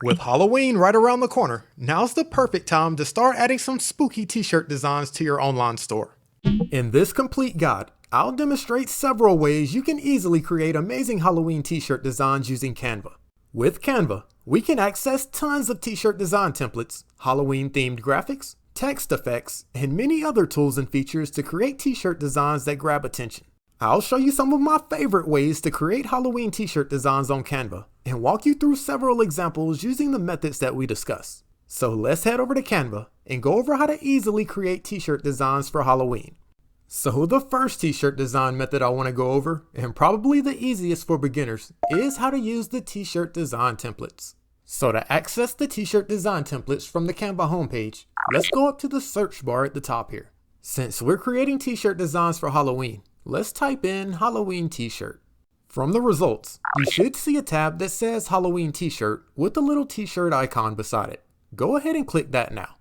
With Halloween right around the corner, now's the perfect time to start adding some spooky t-shirt designs to your online store. In this complete guide, I'll demonstrate several ways you can easily create amazing Halloween t-shirt designs using Canva. With Canva, we can access tons of t-shirt design templates, Halloween-themed graphics, text effects, and many other tools and features to create t-shirt designs that grab attention. I'll show you some of my favorite ways to create Halloween t-shirt designs on Canva and walk you through several examples using the methods that we discuss. So let's head over to Canva and go over how to easily create t-shirt designs for Halloween. So the first t-shirt design method I want to go over, and probably the easiest for beginners, is how to use the t-shirt design templates. So to access the t-shirt design templates from the Canva homepage, let's go up to the search bar at the top here. Since we're creating t-shirt designs for Halloween, let's type in Halloween t-shirt. From the results, you should see a tab that says Halloween t-shirt with a little t-shirt icon beside it. Go ahead and click that now.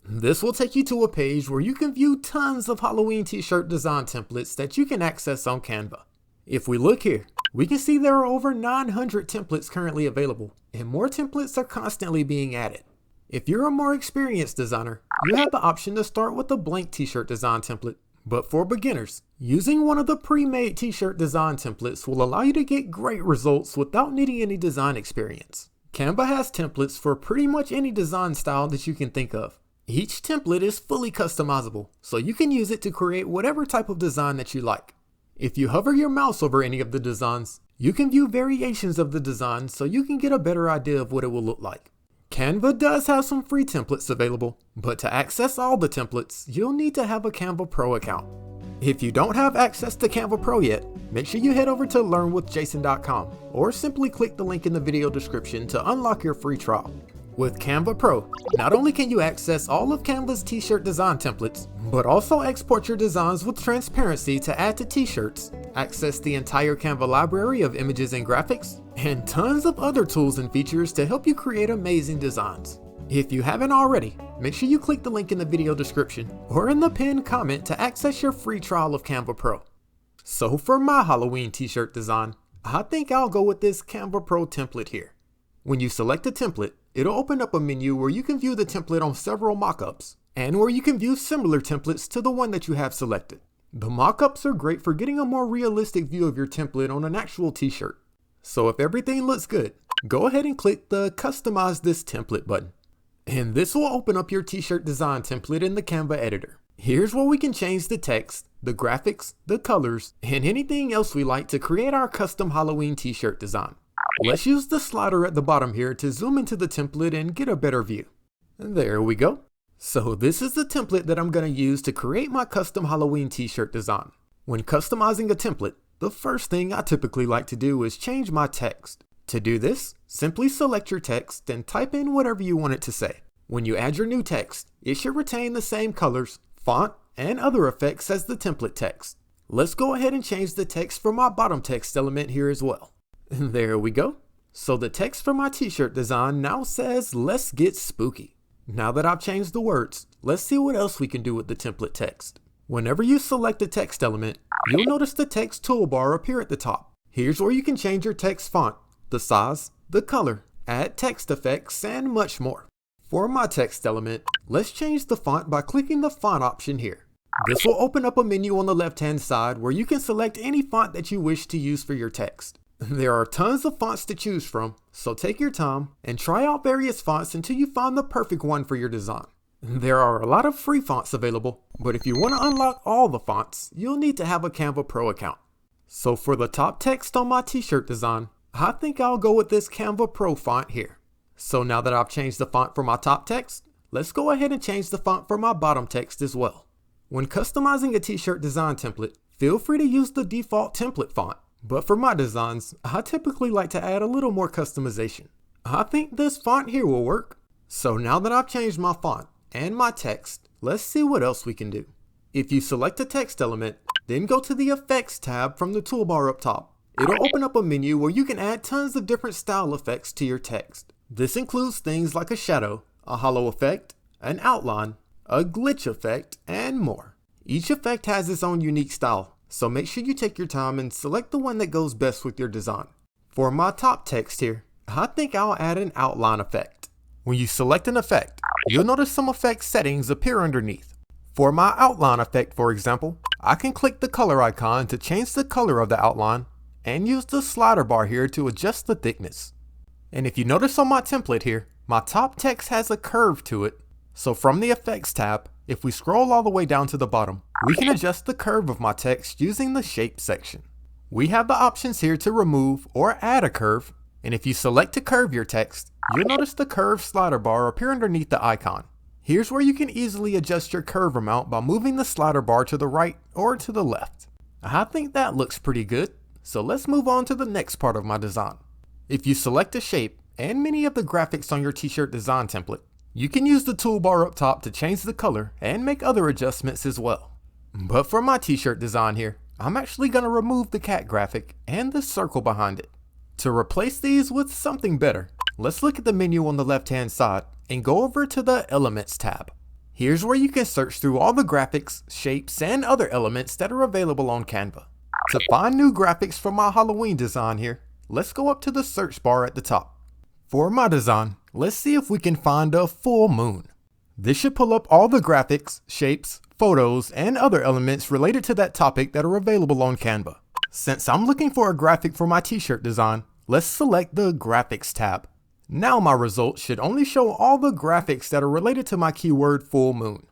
This will take you to a page where you can view tons of Halloween t-shirt design templates that you can access on Canva. If we look here, we can see there are over 900 templates currently available, and more templates are constantly being added. If you're a more experienced designer, you have the option to start with a blank t-shirt design template. But for beginners, using one of the pre-made t-shirt design templates will allow you to get great results without needing any design experience. Canva has templates for pretty much any design style that you can think of. Each template is fully customizable, so you can use it to create whatever type of design that you like. If you hover your mouse over any of the designs, you can view variations of the design so you can get a better idea of what it will look like. Canva does have some free templates available, but to access all the templates, you'll need to have a Canva Pro account. If you don't have access to Canva Pro yet, make sure you head over to learnwithjason.com or simply click the link in the video description to unlock your free trial. With Canva Pro, not only can you access all of Canva's t-shirt design templates, but also export your designs with transparency to add to t-shirts, access the entire Canva library of images and graphics, and tons of other tools and features to help you create amazing designs. If you haven't already, make sure you click the link in the video description or in the pinned comment to access your free trial of Canva Pro. So for my Halloween t-shirt design, I think I'll go with this Canva Pro template here. When you select a template, it'll open up a menu where you can view the template on several mockups, and where you can view similar templates to the one that you have selected. The mockups are great for getting a more realistic view of your template on an actual t-shirt. So if everything looks good, go ahead and click the Customize This Template button. And this will open up your t-shirt design template in the Canva editor. Here's where we can change the text, the graphics, the colors, and anything else we like to create our custom Halloween t-shirt design. Let's use the slider at the bottom here to zoom into the template and get a better view. There we go. So this is the template that I'm going to use to create my custom Halloween t-shirt design. When customizing a template, the first thing I typically like to do is change my text. To do this, simply select your text and type in whatever you want it to say. When you add your new text, it should retain the same colors, font, and other effects as the template text. Let's go ahead and change the text for my bottom text element here as well. There we go. So the text for my t-shirt design now says, "Let's get spooky." Now that I've changed the words, let's see what else we can do with the template text. Whenever you select a text element, you'll notice the text toolbar appear at the top. Here's where you can change your text font, the size, the color, add text effects, and much more. For my text element, let's change the font by clicking the font option here. This will open up a menu on the left-hand side where you can select any font that you wish to use for your text. There are tons of fonts to choose from, so take your time and try out various fonts until you find the perfect one for your design. There are a lot of free fonts available, but if you want to unlock all the fonts, you'll need to have a Canva Pro account. So for the top text on my t-shirt design, I think I'll go with this Canva Pro font here. So now that I've changed the font for my top text, let's go ahead and change the font for my bottom text as well. When customizing a t-shirt design template, feel free to use the default template font. But for my designs, I typically like to add a little more customization. I think this font here will work. So now that I've changed my font and my text, let's see what else we can do. If you select a text element, then go to the Effects tab from the toolbar up top. It'll open up a menu where you can add tons of different style effects to your text. This includes things like a shadow, a hollow effect, an outline, a glitch effect, and more. Each effect has its own unique style. So make sure you take your time and select the one that goes best with your design. For my top text here, I think I'll add an outline effect. When you select an effect, you'll notice some effect settings appear underneath. For my outline effect, for example, I can click the color icon to change the color of the outline and use the slider bar here to adjust the thickness. And if you notice on my template here, my top text has a curve to it. So from the Effects tab, if we scroll all the way down to the bottom, we can adjust the curve of my text using the Shape section. We have the options here to remove or add a curve, and if you select to curve your text, you'll notice the curve slider bar appear underneath the icon. Here's where you can easily adjust your curve amount by moving the slider bar to the right or to the left. I think that looks pretty good, so let's move on to the next part of my design. If you select a shape and many of the graphics on your t-shirt design template, you can use the toolbar up top to change the color and make other adjustments as well. But for my t-shirt design here, I'm actually going to remove the cat graphic and the circle behind it. To replace these with something better, let's look at the menu on the left-hand side and go over to the Elements tab. Here's where you can search through all the graphics, shapes, and other elements that are available on Canva. To find new graphics for my Halloween design here, let's go up to the search bar at the top. For my design, let's see if we can find a full moon. This should pull up all the graphics, shapes, photos, and other elements related to that topic that are available on Canva. Since I'm looking for a graphic for my t-shirt design, let's select the Graphics tab. Now my results should only show all the graphics that are related to my keyword full moon.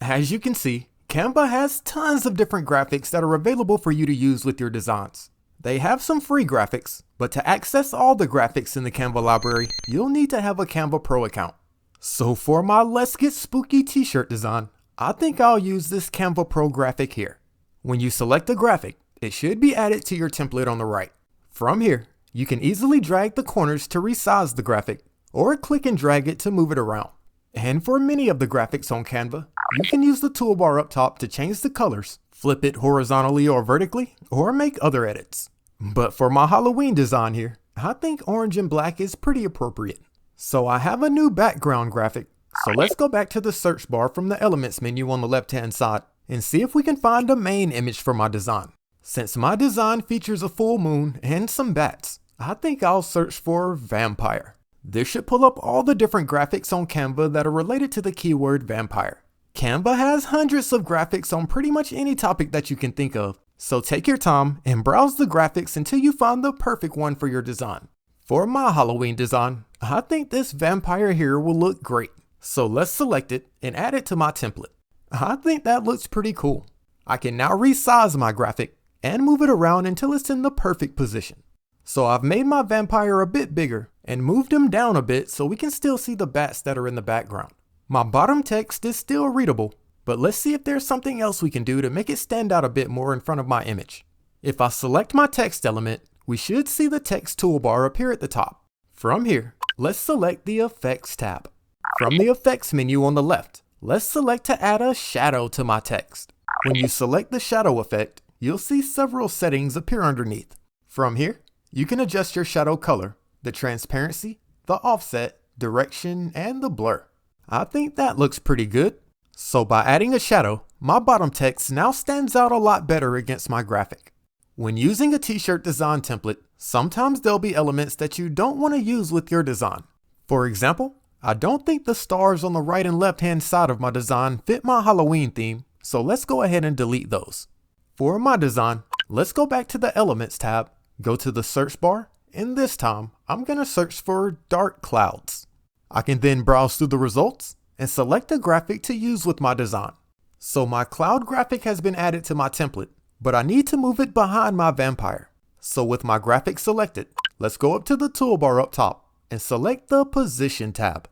As you can see, Canva has tons of different graphics that are available for you to use with your designs. They have some free graphics, but to access all the graphics in the Canva library, you'll need to have a Canva Pro account. So for my Let's Get Spooky t-shirt design, I think I'll use this Canva Pro graphic here. When you select a graphic, it should be added to your template on the right. From here, you can easily drag the corners to resize the graphic, or click and drag it to move it around. And for many of the graphics on Canva, you can use the toolbar up top to change the colors, flip it horizontally or vertically, or make other edits. But for my Halloween design here, I think orange and black is pretty appropriate. So I have a new background graphic. So let's go back to the search bar from the Elements menu on the left-hand side and see if we can find a main image for my design. Since my design features a full moon and some bats, I think I'll search for vampire. This should pull up all the different graphics on Canva that are related to the keyword vampire. Canva has hundreds of graphics on pretty much any topic that you can think of, so take your time and browse the graphics until you find the perfect one for your design. For my Halloween design, I think this vampire here will look great, so let's select it and add it to my template. I think that looks pretty cool. I can now resize my graphic and move it around until it's in the perfect position. So I've made my vampire a bit bigger and moved him down a bit so we can still see the bats that are in the background. My bottom text is still readable, but let's see if there's something else we can do to make it stand out a bit more in front of my image. If I select my text element, we should see the text toolbar appear at the top. From here, let's select the Effects tab. From the Effects menu on the left, let's select to add a shadow to my text. When you select the shadow effect, you'll see several settings appear underneath. From here, you can adjust your shadow color, the transparency, the offset, direction, and the blur. I think that looks pretty good. So by adding a shadow, my bottom text now stands out a lot better against my graphic. When using a t-shirt design template, sometimes there'll be elements that you don't want to use with your design. For example, I don't think the stars on the right and left hand side of my design fit my Halloween theme, so let's go ahead and delete those. For my design, let's go back to the Elements tab, go to the search bar, and this time I'm going to search for dark clouds. I can then browse through the results and select a graphic to use with my design. So my cloud graphic has been added to my template, but I need to move it behind my vampire. So with my graphic selected, let's go up to the toolbar up top and select the Position tab.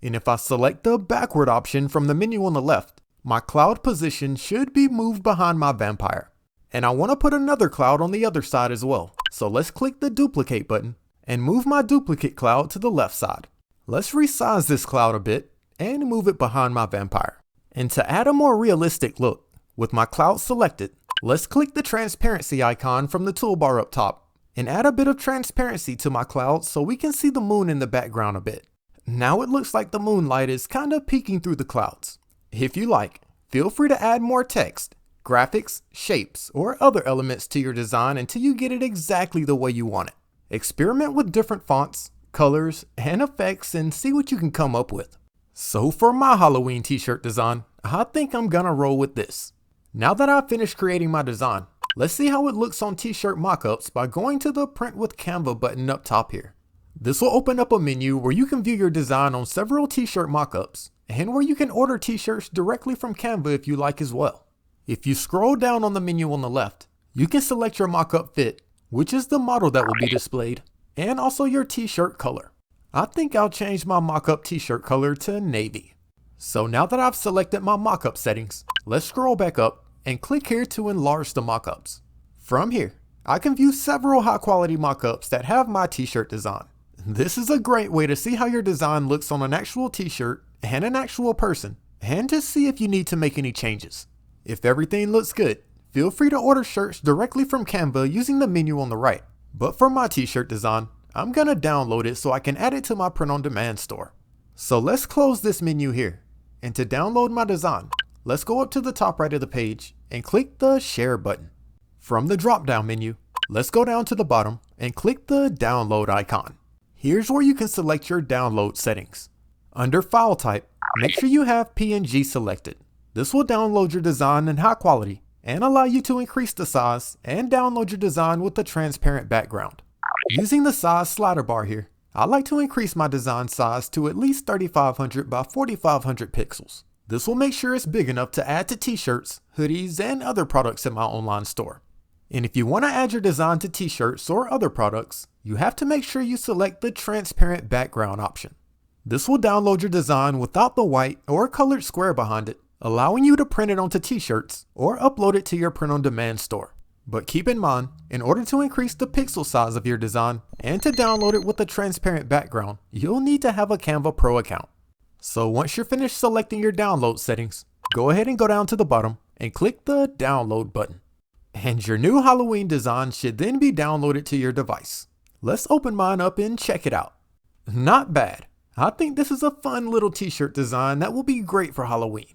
And if I select the backward option from the menu on the left, my cloud position should be moved behind my vampire. And I want to put another cloud on the other side as well. So let's click the Duplicate button and move my duplicate cloud to the left side. Let's resize this cloud a bit and move it behind my vampire. And to add a more realistic look, with my cloud selected, let's click the transparency icon from the toolbar up top and add a bit of transparency to my cloud so we can see the moon in the background a bit. Now it looks like the moonlight is kind of peeking through the clouds. If you like, feel free to add more text, graphics, shapes, or other elements to your design until you get it exactly the way you want it. Experiment with different fonts, colors, and effects and see what you can come up with. So for my Halloween t-shirt design, I think I'm gonna roll with this. Now that I've finished creating my design, let's see how it looks on t-shirt mockups by going to the Print with Canva button up top here. This will open up a menu where you can view your design on several t-shirt mockups, and where you can order t-shirts directly from Canva if you like as well. If you scroll down on the menu on the left, you can select your mockup fit, which is the model that will be displayed, and also your t-shirt color. I think I'll change my mockup t-shirt color to navy. So now that I've selected my mockup settings, let's scroll back up and click here to enlarge the mockups. From here, I can view several high quality mockups that have my t-shirt design. This is a great way to see how your design looks on an actual t-shirt and an actual person, and to see if you need to make any changes. If everything looks good, feel free to order shirts directly from Canva using the menu on the right. But for my t-shirt design, I'm gonna download it so I can add it to my print-on-demand store. So let's close this menu here, and to download my design, let's go up to the top right of the page and click the Share button. From the drop-down menu, let's go down to the bottom and click the Download icon. Here's where you can select your download settings. Under File Type, make sure you have PNG selected. This will download your design in high quality and allow you to increase the size and download your design with a transparent background. Using the size slider bar here, I like to increase my design size to at least 3500 by 4500 pixels. This will make sure it's big enough to add to t-shirts, hoodies, and other products in my online store. And if you want to add your design to t-shirts or other products, you have to make sure you select the transparent background option. This will download your design without the white or colored square behind it, allowing you to print it onto t-shirts or upload it to your print-on-demand store. But keep in mind, in order to increase the pixel size of your design and to download it with a transparent background, you'll need to have a Canva Pro account. So once you're finished selecting your download settings, go ahead and go down to the bottom and click the Download button. And your new Halloween design should then be downloaded to your device. Let's open mine up and check it out. Not bad. I think this is a fun little t-shirt design that will be great for Halloween.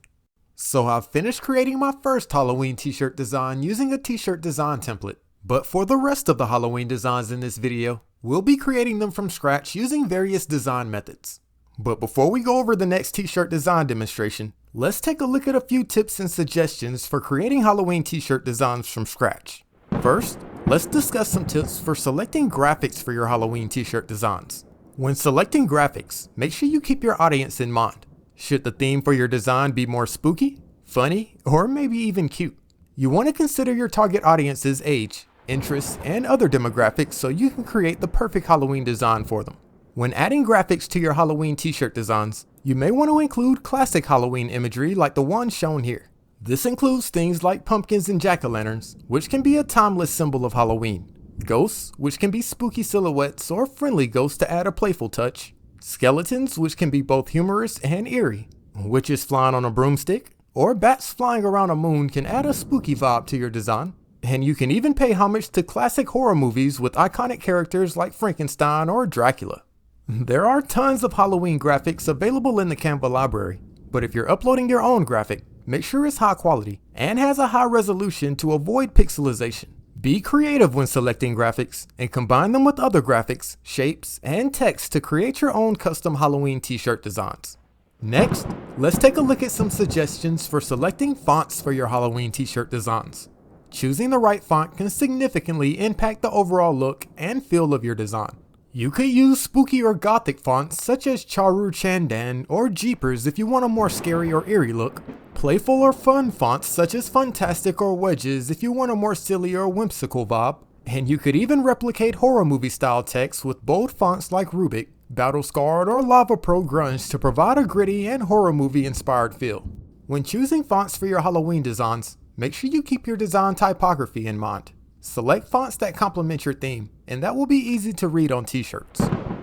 So I've finished creating my first Halloween t-shirt design using a t-shirt design template. But for the rest of the Halloween designs in this video, we'll be creating them from scratch using various design methods. But before we go over the next t-shirt design demonstration, let's take a look at a few tips and suggestions for creating Halloween t-shirt designs from scratch. First, let's discuss some tips for selecting graphics for your Halloween t-shirt designs. When selecting graphics, make sure you keep your audience in mind. Should the theme for your design be more spooky, funny, or maybe even cute? You want to consider your target audience's age, interests, and other demographics so you can create the perfect Halloween design for them. When adding graphics to your Halloween t-shirt designs, you may want to include classic Halloween imagery like the one shown here. This includes things like pumpkins and jack-o'-lanterns, which can be a timeless symbol of Halloween. Ghosts, which can be spooky silhouettes or friendly ghosts to add a playful touch. Skeletons, which can be both humorous and eerie. Witches flying on a broomstick, or bats flying around a moon can add a spooky vibe to your design. And you can even pay homage to classic horror movies with iconic characters like Frankenstein or Dracula. There are tons of Halloween graphics available in the Canva library, but if you're uploading your own graphic, make sure it's high quality and has a high resolution to avoid pixelization. Be creative when selecting graphics and combine them with other graphics, shapes, and text to create your own custom Halloween t-shirt designs. Next, let's take a look at some suggestions for selecting fonts for your Halloween t-shirt designs. Choosing the right font can significantly impact the overall look and feel of your design. You could use spooky or gothic fonts such as Charu Chandan or Jeepers if you want a more scary or eerie look. Playful or fun fonts such as Funtastic or Wedges if you want a more silly or whimsical vibe. And you could even replicate horror movie style text with bold fonts like Rubik, Battle Scarred, or Lava Pro Grunge to provide a gritty and horror movie inspired feel. When choosing fonts for your Halloween designs, make sure you keep your design typography in mind. Select fonts that complement your theme, and that will be easy to read on t-shirts.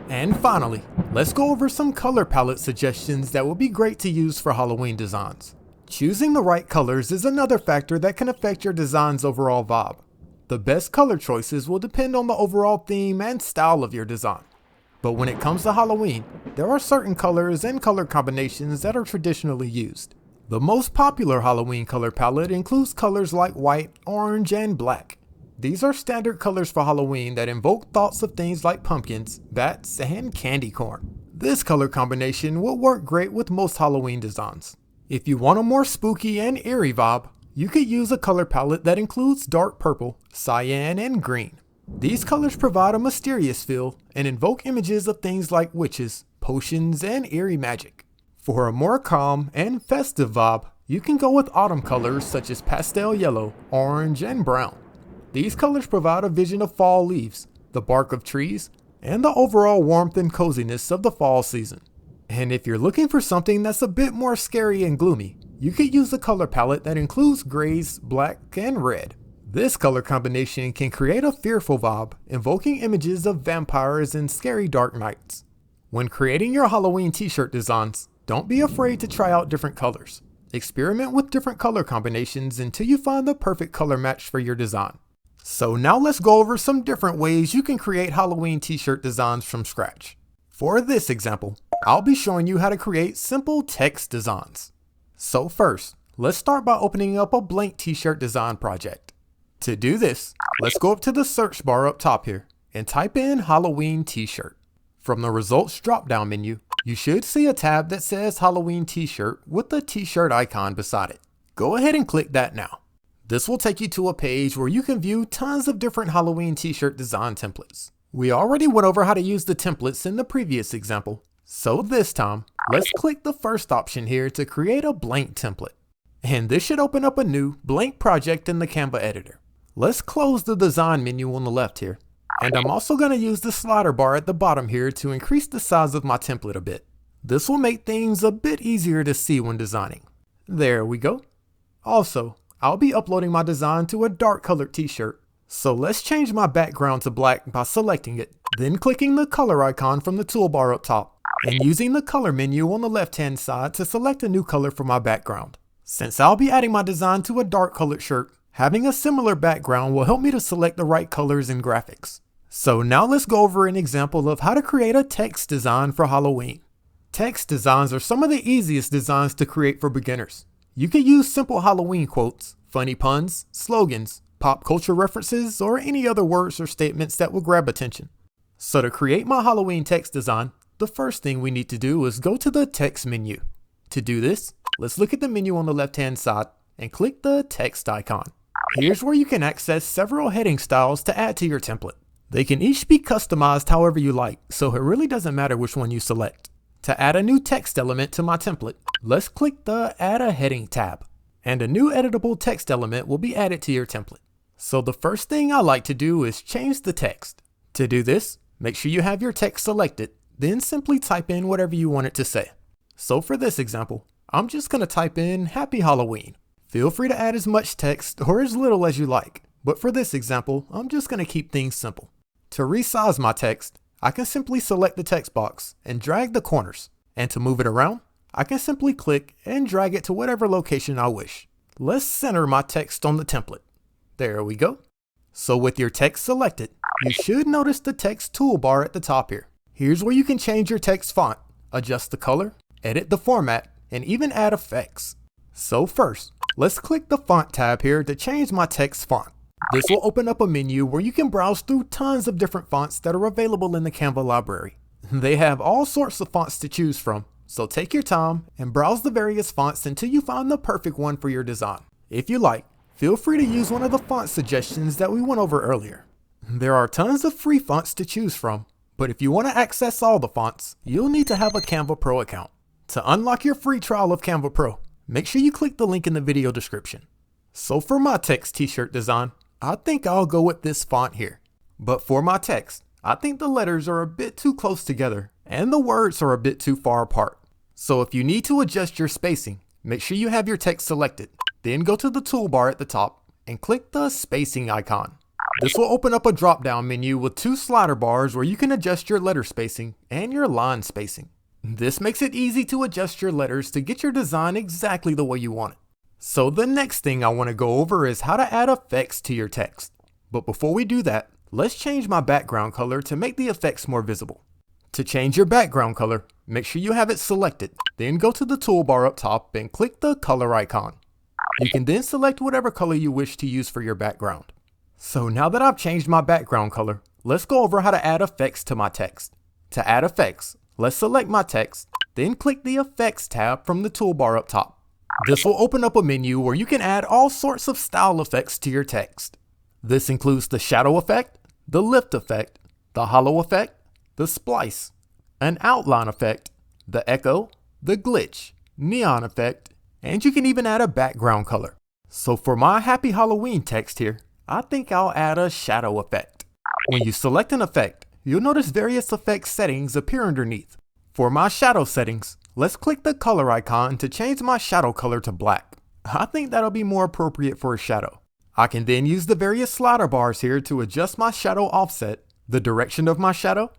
And finally, let's go over some color palette suggestions that will be great to use for Halloween designs. Choosing the right colors is another factor that can affect your design's overall vibe. The best color choices will depend on the overall theme and style of your design. But when it comes to Halloween, there are certain colors and color combinations that are traditionally used. The most popular Halloween color palette includes colors like white, orange, and black. These are standard colors for Halloween that invoke thoughts of things like pumpkins, bats, and candy corn. This color combination will work great with most Halloween designs. If you want a more spooky and eerie vibe, you could use a color palette that includes dark purple, cyan, and green. These colors provide a mysterious feel and invoke images of things like witches, potions, and eerie magic. For a more calm and festive vibe, you can go with autumn colors such as pastel yellow, orange, and brown. These colors provide a vision of fall leaves, the bark of trees, and the overall warmth and coziness of the fall season. And if you're looking for something that's a bit more scary and gloomy, you could use a color palette that includes grays, black, and red. This color combination can create a fearful vibe, invoking images of vampires and scary dark nights. When creating your Halloween t-shirt designs, don't be afraid to try out different colors. Experiment with different color combinations until you find the perfect color match for your design. So now let's go over some different ways you can create Halloween t-shirt designs from scratch. For this example, I'll be showing you how to create simple text designs. So first, let's start by opening up a blank t-shirt design project. To do this, let's go up to the search bar up top here and type in Halloween t-shirt. From the results drop-down menu, you should see a tab that says Halloween t-shirt with the t-shirt icon beside it. Go ahead and click that now. This will take you to a page where you can view tons of different Halloween t-shirt design templates. We already went over how to use the templates in the previous example, so this time, let's click the first option here to create a blank template. And this should open up a new blank project in the Canva editor. Let's close the design menu on the left here. And I'm also going to use the slider bar at the bottom here to increase the size of my template a bit. This will make things a bit easier to see when designing. There we go. Also, I'll be uploading my design to a dark colored t-shirt. So let's change my background to black by selecting it, then clicking the color icon from the toolbar up top, and using the color menu on the left hand side to select a new color for my background. Since I'll be adding my design to a dark colored shirt, having a similar background will help me to select the right colors and graphics. So now let's go over an example of how to create a text design for Halloween. Text designs are some of the easiest designs to create for beginners. You can use simple Halloween quotes, funny puns, slogans, pop culture references, or any other words or statements that will grab attention. So to create my Halloween text design, the first thing we need to do is go to the text menu. To do this, let's look at the menu on the left hand side and click the text icon. Here's where you can access several heading styles to add to your template. They can each be customized however you like, so it really doesn't matter which one you select. To add a new text element to my template, let's click the Add a Heading tab, and a new editable text element will be added to your template. So the first thing I like to do is change the text. To do this, make sure you have your text selected, then simply type in whatever you want it to say. So for this example, I'm just going to type in Happy Halloween. Feel free to add as much text or as little as you like, but for this example, I'm just going to keep things simple. To resize my text, I can simply select the text box and drag the corners. And to move it around, I can simply click and drag it to whatever location I wish. Let's center my text on the template. There we go. So with your text selected, you should notice the text toolbar at the top here. Here's where you can change your text font, adjust the color, edit the format, and even add effects. So first, let's click the font tab here to change my text font. This will open up a menu where you can browse through tons of different fonts that are available in the Canva library. They have all sorts of fonts to choose from, so take your time and browse the various fonts until you find the perfect one for your design. If you like, feel free to use one of the font suggestions that we went over earlier. There are tons of free fonts to choose from, but if you want to access all the fonts, you'll need to have a Canva Pro account. To unlock your free trial of Canva Pro, make sure you click the link in the video description. So for my text t-shirt design, I think I'll go with this font here. But for my text, I think the letters are a bit too close together and the words are a bit too far apart. So if you need to adjust your spacing, make sure you have your text selected. Then go to the toolbar at the top and click the spacing icon. This will open up a drop-down menu with two slider bars where you can adjust your letter spacing and your line spacing. This makes it easy to adjust your letters to get your design exactly the way you want it. So the next thing I want to go over is how to add effects to your text. But before we do that, let's change my background color to make the effects more visible. To change your background color, make sure you have it selected, then go to the toolbar up top and click the color icon. You can then select whatever color you wish to use for your background. So now that I've changed my background color, let's go over how to add effects to my text. To add effects, let's select my text, then click the Effects tab from the toolbar up top. This will open up a menu where you can add all sorts of style effects to your text. This includes the shadow effect, the lift effect, the hollow effect, the splice, an outline effect, the echo, the glitch, neon effect, and you can even add a background color. So for my Happy Halloween text here, I think I'll add a shadow effect. When you select an effect, you'll notice various effect settings appear underneath. For my shadow settings, let's click the color icon to change my shadow color to black. I think that'll be more appropriate for a shadow. I can then use the various slider bars here to adjust my shadow offset, the direction of my shadow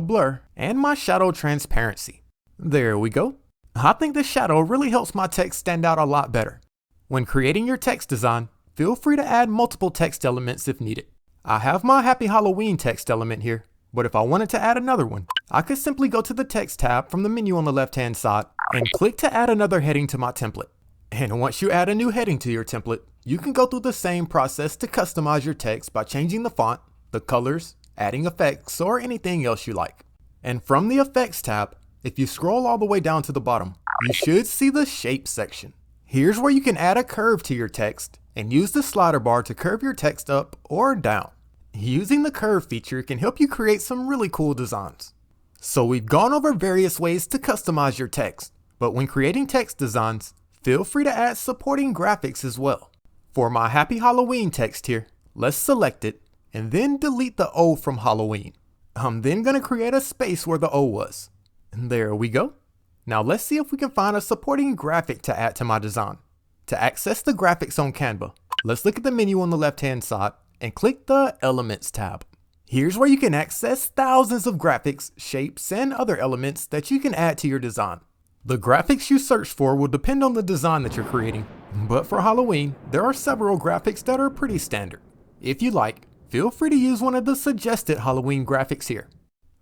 blur, and my shadow transparency. There we go. I think the shadow really helps my text stand out a lot better. When creating your text design, feel free to add multiple text elements if needed. I have my Happy Halloween text element here, but if I wanted to add another one, I could simply go to the text tab from the menu on the left-hand side and click to add another heading to my template. And once you add a new heading to your template, you can go through the same process to customize your text by changing the font, the colors, adding effects, or anything else you like. And from the Effects tab, if you scroll all the way down to the bottom, you should see the Shape section. Here's where you can add a curve to your text and use the slider bar to curve your text up or down. Using the curve feature can help you create some really cool designs. So we've gone over various ways to customize your text, but when creating text designs, feel free to add supporting graphics as well. For my Happy Halloween text here, let's select it and then delete the O from Halloween. I'm then going to create a space where the O was. And there we go. Now let's see if we can find a supporting graphic to add to my design. To access the graphics on Canva, let's look at the menu on the left-hand side and click the Elements tab. Here's where you can access thousands of graphics, shapes, and other elements that you can add to your design. The graphics you search for will depend on the design that you're creating, but for Halloween, there are several graphics that are pretty standard. If you like, feel free to use one of the suggested Halloween graphics here.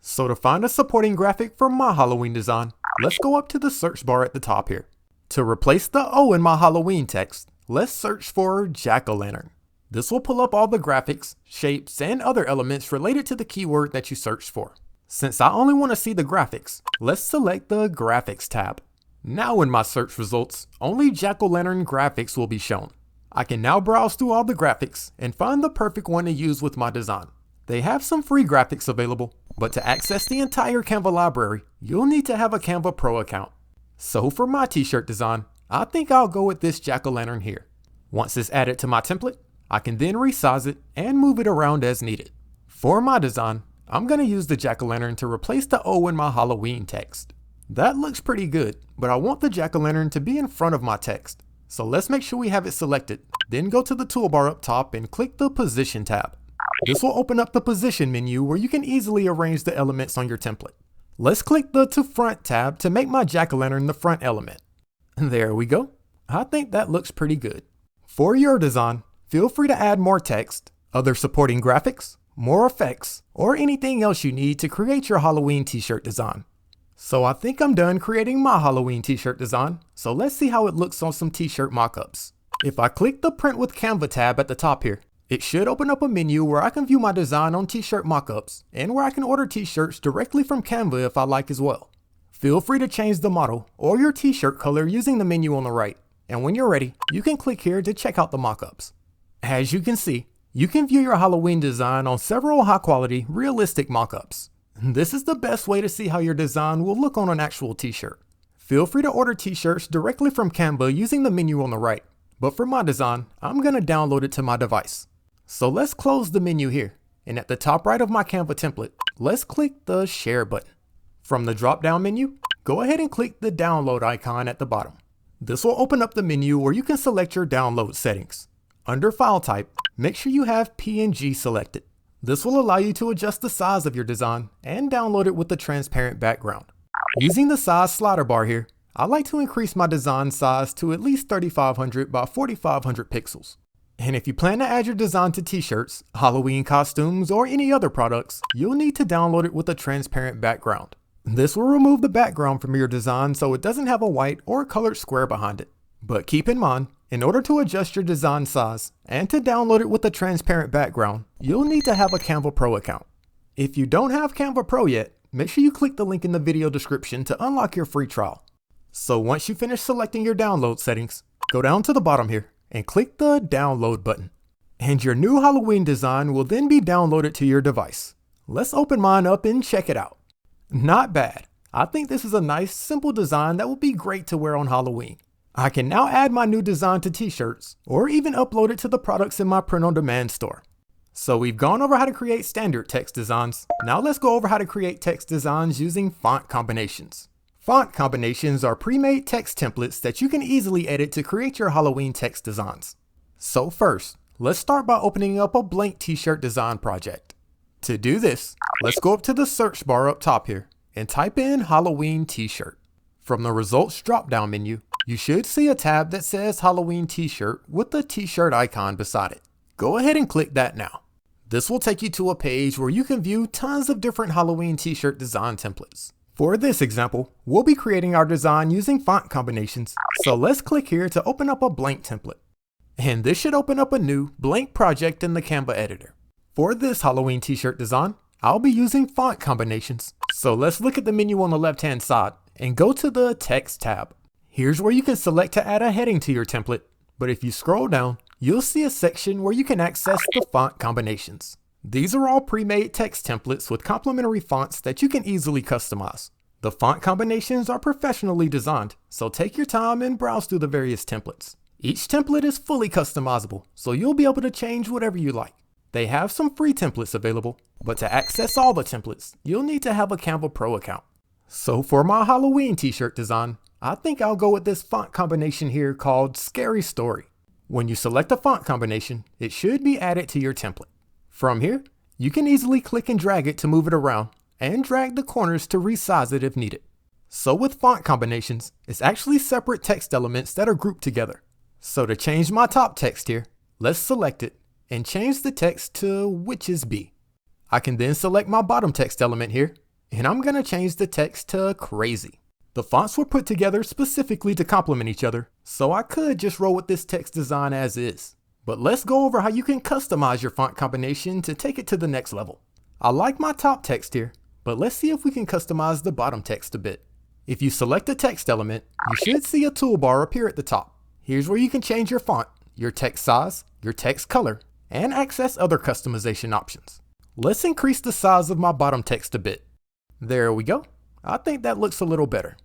So to find a supporting graphic for my Halloween design, let's go up to the search bar at the top here. To replace the O in my Halloween text, let's search for jack-o'-lantern. This will pull up all the graphics, shapes, and other elements related to the keyword that you searched for. Since I only want to see the graphics, let's select the Graphics tab. Now in my search results, only jack-o'-lantern graphics will be shown. I can now browse through all the graphics and find the perfect one to use with my design. They have some free graphics available, but to access the entire Canva library, you'll need to have a Canva Pro account. So for my t-shirt design, I think I'll go with this jack-o'-lantern here. Once it's added to my template, I can then resize it and move it around as needed. For my design, I'm going to use the jack-o'-lantern to replace the O in my Halloween text. That looks pretty good, but I want the jack-o'-lantern to be in front of my text. So let's make sure we have it selected, then go to the toolbar up top and click the Position tab. This will open up the Position menu where you can easily arrange the elements on your template. Let's click the To Front tab to make my jack-o'-lantern the front element. There we go. I think that looks pretty good. For your design, feel free to add more text, other supporting graphics, more effects, or anything else you need to create your Halloween t-shirt design. So I think I'm done creating my Halloween t-shirt design, so let's see how it looks on some t-shirt mockups. If I click the Print with Canva tab at the top here, it should open up a menu where I can view my design on t-shirt mockups and where I can order t-shirts directly from Canva if I like as well. Feel free to change the model or your t-shirt color using the menu on the right, and when you're ready, you can click here to check out the mockups. As you can see, you can view your Halloween design on several high-quality, realistic mockups. This is the best way to see how your design will look on an actual t-shirt. Feel free to order t-shirts directly from Canva using the menu on the right, but for my design, I'm going to download it to my device. So let's close the menu here, and at the top right of my Canva template, let's click the Share button. From the drop-down menu, go ahead and click the Download icon at the bottom. This will open up the menu where you can select your download settings. Under File Type, make sure you have PNG selected. This will allow you to adjust the size of your design and download it with a transparent background. Using the size slider bar here, I like to increase my design size to at least 3500 by 4500 pixels. And if you plan to add your design to t-shirts, Halloween costumes, or any other products, you'll need to download it with a transparent background. This will remove the background from your design so it doesn't have a white or colored square behind it. But keep in mind, In order to adjust your design size and to download it with a transparent background, you'll need to have a Canva Pro account. If you don't have Canva Pro yet, make sure you click the link in the video description to unlock your free trial. So once you finish selecting your download settings, go down to the bottom here and click the download button. And your new Halloween design will then be downloaded to your device. Let's open mine up and check it out. Not bad. I think this is a nice, simple design that will be great to wear on Halloween. I can now add my new design to t-shirts or even upload it to the products in my print-on-demand store. So we've gone over how to create standard text designs. Now let's go over how to create text designs using font combinations. Font combinations are pre-made text templates that you can easily edit to create your Halloween text designs. So first, let's start by opening up a blank t-shirt design project. To do this, let's go up to the search bar up top here and type in Halloween t-shirt. From the results drop-down menu, you should see a tab that says Halloween t-shirt with the t-shirt icon beside it. Go ahead and click that now. This will take you to a page where you can view tons of different Halloween t-shirt design templates. For this example, we'll be creating our design using font combinations, so let's click here to open up a blank template. And this should open up a new blank project in the Canva editor. For this Halloween t-shirt design, I'll be using font combinations, so let's look at the menu on the left-hand side and go to the Text tab. Here's where you can select to add a heading to your template, but if you scroll down, you'll see a section where you can access the font combinations. These are all pre-made text templates with complementary fonts that you can easily customize. The font combinations are professionally designed, so take your time and browse through the various templates. Each template is fully customizable, so you'll be able to change whatever you like. They have some free templates available, but to access all the templates, you'll need to have a Canva Pro account. So for my Halloween t-shirt design, I think I'll go with this font combination here called Scary Story. When you select a font combination, it should be added to your template. From here, you can easily click and drag it to move it around and drag the corners to resize it if needed. So with font combinations, it's actually separate text elements that are grouped together. So to change my top text here, let's select it and change the text to Witches Be. I can then select my bottom text element here, and I'm going to change the text to Crazy. The fonts were put together specifically to complement each other, so I could just roll with this text design as is. But let's go over how you can customize your font combination to take it to the next level. I like my top text here, but let's see if we can customize the bottom text a bit. If you select a text element, you should see a toolbar appear at the top. Here's where you can change your font, your text size, your text color, and access other customization options. Let's increase the size of my bottom text a bit. There we go. I think that looks a little better.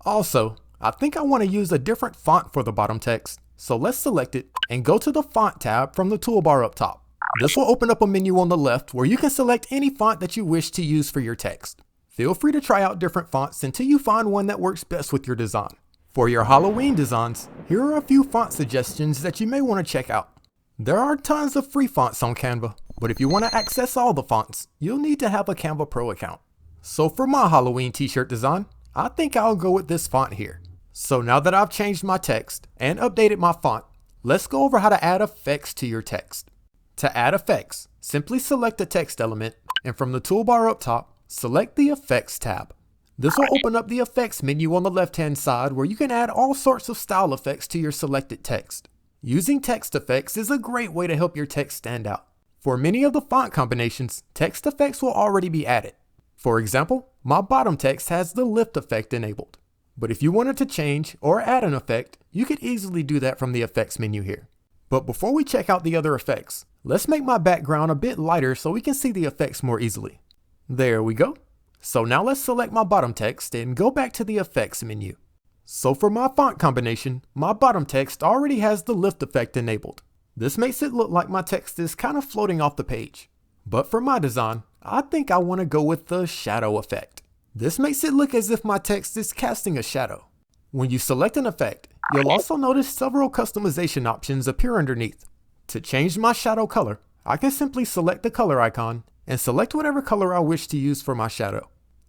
Also, I think I want to use a different font for the bottom text, so let's select it and go to the Font tab from the toolbar up top. This will open up a menu on the left where you can select any font that you wish to use for your text. Feel free to try out different fonts until you find one that works best with your design. For your Halloween designs, here are a few font suggestions that you may want to check out. There are tons of free fonts on Canva, but if you want to access all the fonts, you'll need to have a Canva Pro account. So for my Halloween t-shirt design, I think I'll go with this font here. So now that I've changed my text and updated my font, let's go over how to add effects to your text. To add effects, simply select a text element and from the toolbar up top, select the Effects tab. This will open up the Effects menu on the left-hand side where you can add all sorts of style effects to your selected text. Using text effects is a great way to help your text stand out. For many of the font combinations, text effects will already be added. For example, my bottom text has the lift effect enabled. But if you wanted to change or add an effect, you could easily do that from the Effects menu here. But before we check out the other effects, let's make my background a bit lighter so we can see the effects more easily. There we go. So now let's select my bottom text and go back to the Effects menu. So for my font combination, my bottom text already has the lift effect enabled. This makes it look like my text is kind of floating off the page. But for my design, I think I want to go with the shadow effect. This makes it look as if my text is casting a shadow. When you select an effect, you'll also notice several customization options appear underneath. To change my shadow color, I can simply select the color icon and select whatever color I wish to use for my shadow.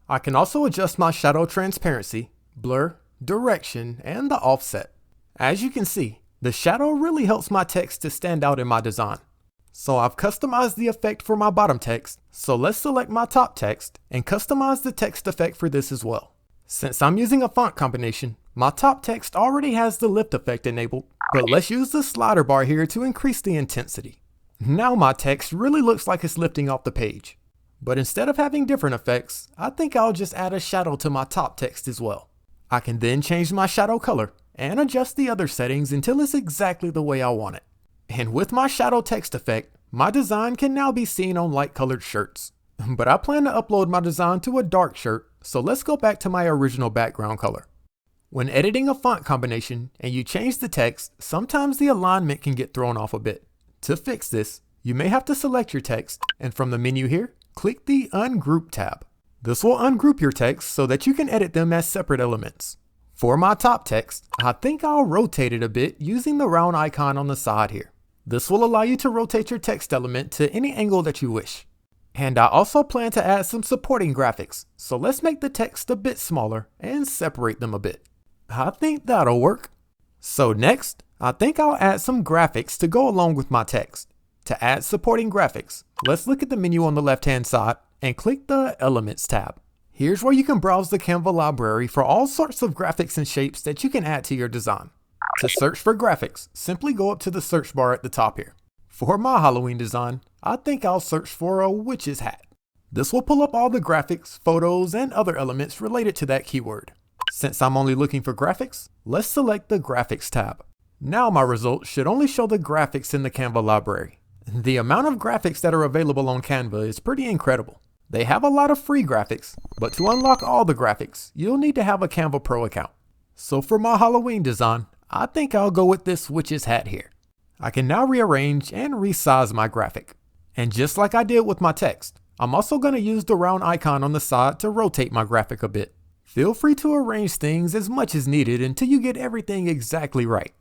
I can also adjust my shadow transparency, blur, direction, and the offset. As you can see, the shadow really helps my text to stand out in my design. So I've customized the effect for my bottom text, so let's select my top text and customize the text effect for this as well. Since I'm using a font combination, My top text already has the lift effect enabled, but let's use the slider bar here to increase the intensity. Now my text really looks like it's lifting off the page. But instead of having different effects, I think I'll just add a shadow to my top text as well. I can then change my shadow color and adjust the other settings until it's exactly the way I want it. And with my shadow text effect, my design can now be seen on light colored shirts. But I plan to upload my design to a dark shirt, so let's go back to my original background color. When editing a font combination and you change the text, sometimes the alignment can get thrown off a bit. To fix this, you may have to select your text, and from the menu here, click the Ungroup tab. This will ungroup your text so that you can edit them as separate elements. For my top text, I think I'll rotate it a bit using the round icon on the side here. This will allow you to rotate your text element to any angle that you wish. And I also plan to add some supporting graphics, so let's make the text a bit smaller and separate them a bit. I think that'll work. So next, I think I'll add some graphics to go along with my text. To add supporting graphics, let's look at the menu on the left-hand side and click the Elements tab. Here's where you can browse the Canva library for all sorts of graphics and shapes that you can add to your design. To search for graphics, simply go up to the search bar at the top here. For my Halloween design, I think I'll search for a witch's hat. This will pull up all the graphics, photos, and other elements related to that keyword. Since I'm only looking for graphics, let's select the Graphics tab. Now my results should only show the graphics in the Canva library. The amount of graphics that are available on Canva is pretty incredible. They have a lot of free graphics, but to unlock all the graphics, you'll need to have a Canva Pro account. So for my Halloween design, I think I'll go with this witch's hat here. I can now rearrange and resize my graphic. And just like I did with my text, I'm also going to use the round icon on the side to rotate my graphic a bit. Feel free to arrange things as much as needed until you get everything exactly right.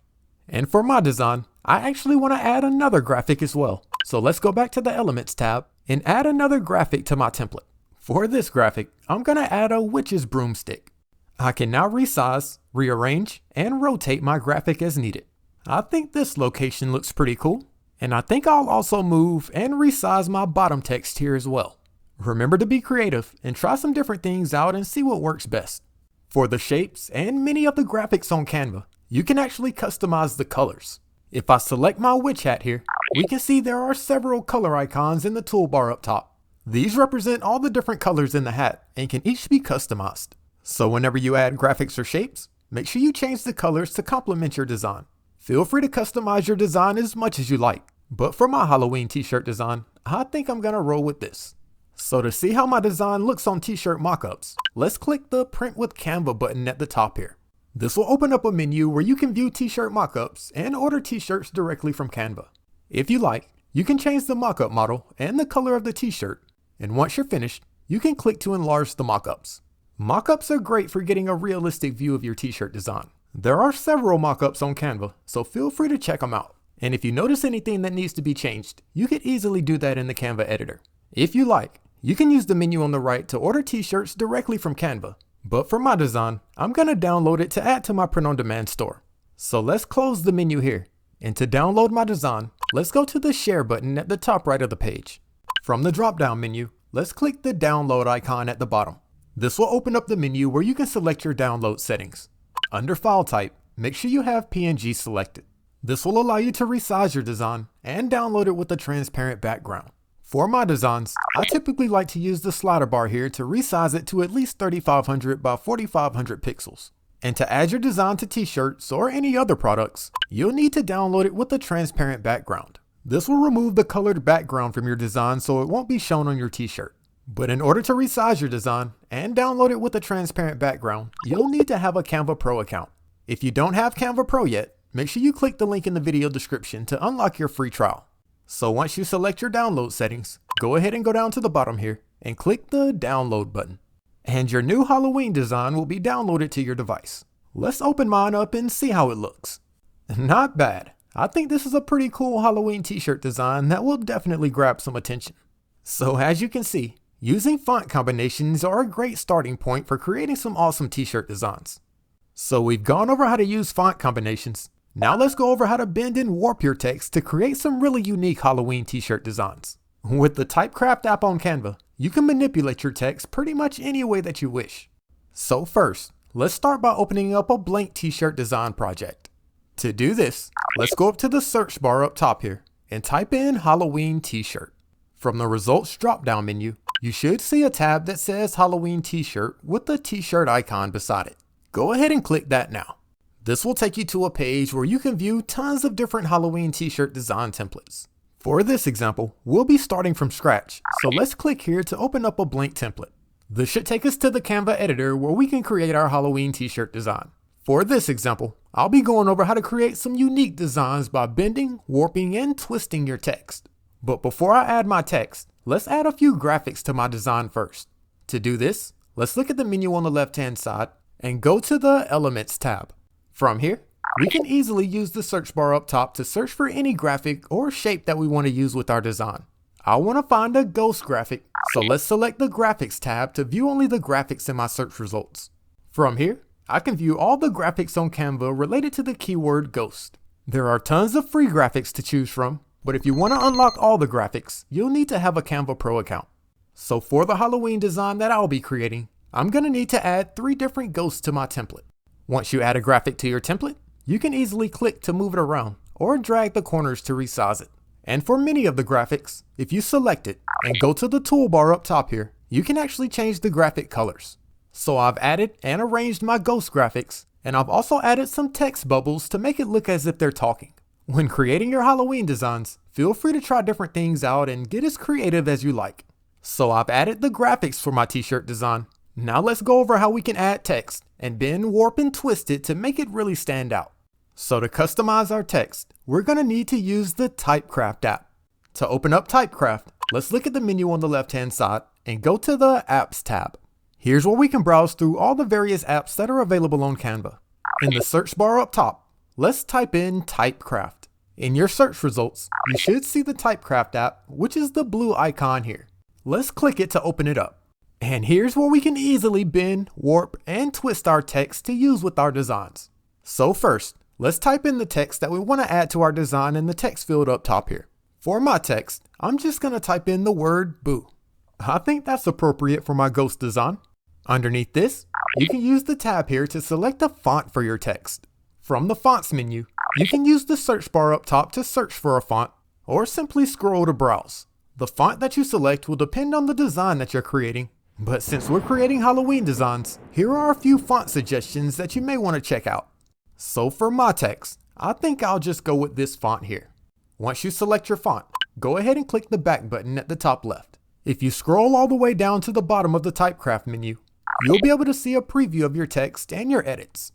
And for my design, I actually want to add another graphic as well. So let's go back to the Elements tab and add another graphic to my template. For this graphic, I'm going to add a witch's broomstick. I can now resize, rearrange, and rotate my graphic as needed. I think this location looks pretty cool. And I think I'll also move and resize my bottom text here as well. Remember to be creative and try some different things out and see what works best. For the shapes and many of the graphics on Canva, you can actually customize the colors. If I select my witch hat here, we can see there are several color icons in the toolbar up top. These represent all the different colors in the hat and can each be customized. So whenever you add graphics or shapes, make sure you change the colors to complement your design. Feel free to customize your design as much as you like, but for my Halloween t-shirt design, I think I'm gonna roll with this. So to see how my design looks on t-shirt mockups, let's click the Print with Canva button at the top here. This will open up a menu where you can view t-shirt mockups and order t-shirts directly from Canva. If you like, you can change the mockup model and the color of the t-shirt, and once you're finished, you can click to enlarge the mockups. Mockups are great for getting a realistic view of your t-shirt design. There are several mockups on Canva, so feel free to check them out. And if you notice anything that needs to be changed, you can easily do that in the Canva editor. If you like, you can use the menu on the right to order t-shirts directly from Canva. But for my design, I'm gonna download it to add to my print-on-demand store. So let's close the menu here. And to download my design, let's go to the Share button at the top right of the page. From the drop-down menu, let's click the Download icon at the bottom. This will open up the menu where you can select your download settings. Under File Type, make sure you have PNG selected. This will allow you to resize your design and download it with a transparent background. For my designs, I typically like to use the slider bar here to resize it to at least 3500 by 4500 pixels. And to add your design to t-shirts or any other products, you'll need to download it with a transparent background. This will remove the colored background from your design so it won't be shown on your t-shirt. But in order to resize your design and download it with a transparent background, you'll need to have a Canva Pro account. If you don't have Canva Pro yet, make sure you click the link in the video description to unlock your free trial. So once you select your download settings, go ahead and go down to the bottom here and click the download button. And your new Halloween design will be downloaded to your device. Let's open mine up and see how it looks. Not bad. I think this is a pretty cool Halloween t-shirt design that will definitely grab some attention. So as you can see, using font combinations are a great starting point for creating some awesome t-shirt designs. So we've gone over how to use font combinations. Now let's go over how to bend and warp your text to create some really unique Halloween t-shirt designs. With the Typecraft app on Canva, you can manipulate your text pretty much any way that you wish. So first, let's start by opening up a blank t-shirt design project. To do this, let's go up to the search bar up top here and type in Halloween t-shirt. From the results drop-down menu, you should see a tab that says Halloween t-shirt with the t-shirt icon beside it. Go ahead and click that now. This will take you to a page where you can view tons of different Halloween t-shirt design templates. For this example, we'll be starting from scratch, so let's click here to open up a blank template. This should take us to the Canva editor where we can create our Halloween t-shirt design. For this example, I'll be going over how to create some unique designs by bending, warping, and twisting your text. But before I add my text, let's add a few graphics to my design first. To do this, let's look at the menu on the left-hand side and go to the Elements tab. From here, we can easily use the search bar up top to search for any graphic or shape that we want to use with our design. I want to find a ghost graphic, so let's select the Graphics tab to view only the graphics in my search results. From here, I can view all the graphics on Canva related to the keyword ghost. There are tons of free graphics to choose from, but if you want to unlock all the graphics, you'll need to have a Canva Pro account. So for the Halloween design that I'll be creating, I'm going to need to add 3 different ghosts to my template. Once you add a graphic to your template, you can easily click to move it around or drag the corners to resize it. And for many of the graphics, if you select it and go to the toolbar up top here, you can actually change the graphic colors. So I've added and arranged my ghost graphics, and I've also added some text bubbles to make it look as if they're talking. When creating your Halloween designs, feel free to try different things out and get as creative as you like. So I've added the graphics for my t-shirt design. Now let's go over how we can add text and bend, warp, and twist it to make it really stand out. So to customize our text, we're going to need to use the Typecraft app. To open up Typecraft, let's look at the menu on the left-hand side and go to the Apps tab. Here's where we can browse through all the various apps that are available on Canva. In the search bar up top, let's type in Typecraft. In your search results, you should see the Typecraft app, which is the blue icon here. Let's click it to open it up. And here's where we can easily bend, warp, and twist our text to use with our designs. So first, let's type in the text that we want to add to our design in the text field up top here. For my text, I'm just going to type in the word boo. I think that's appropriate for my ghost design. Underneath this, you can use the tab here to select a font for your text. From the fonts menu, you can use the search bar up top to search for a font, or simply scroll to browse. The font that you select will depend on the design that you're creating. But since we're creating Halloween designs, here are a few font suggestions that you may want to check out. So for my text, I think I'll just go with this font here. Once you select your font, go ahead and click the back button at the top left. If you scroll all the way down to the bottom of the Typecraft menu, you'll be able to see a preview of your text and your edits.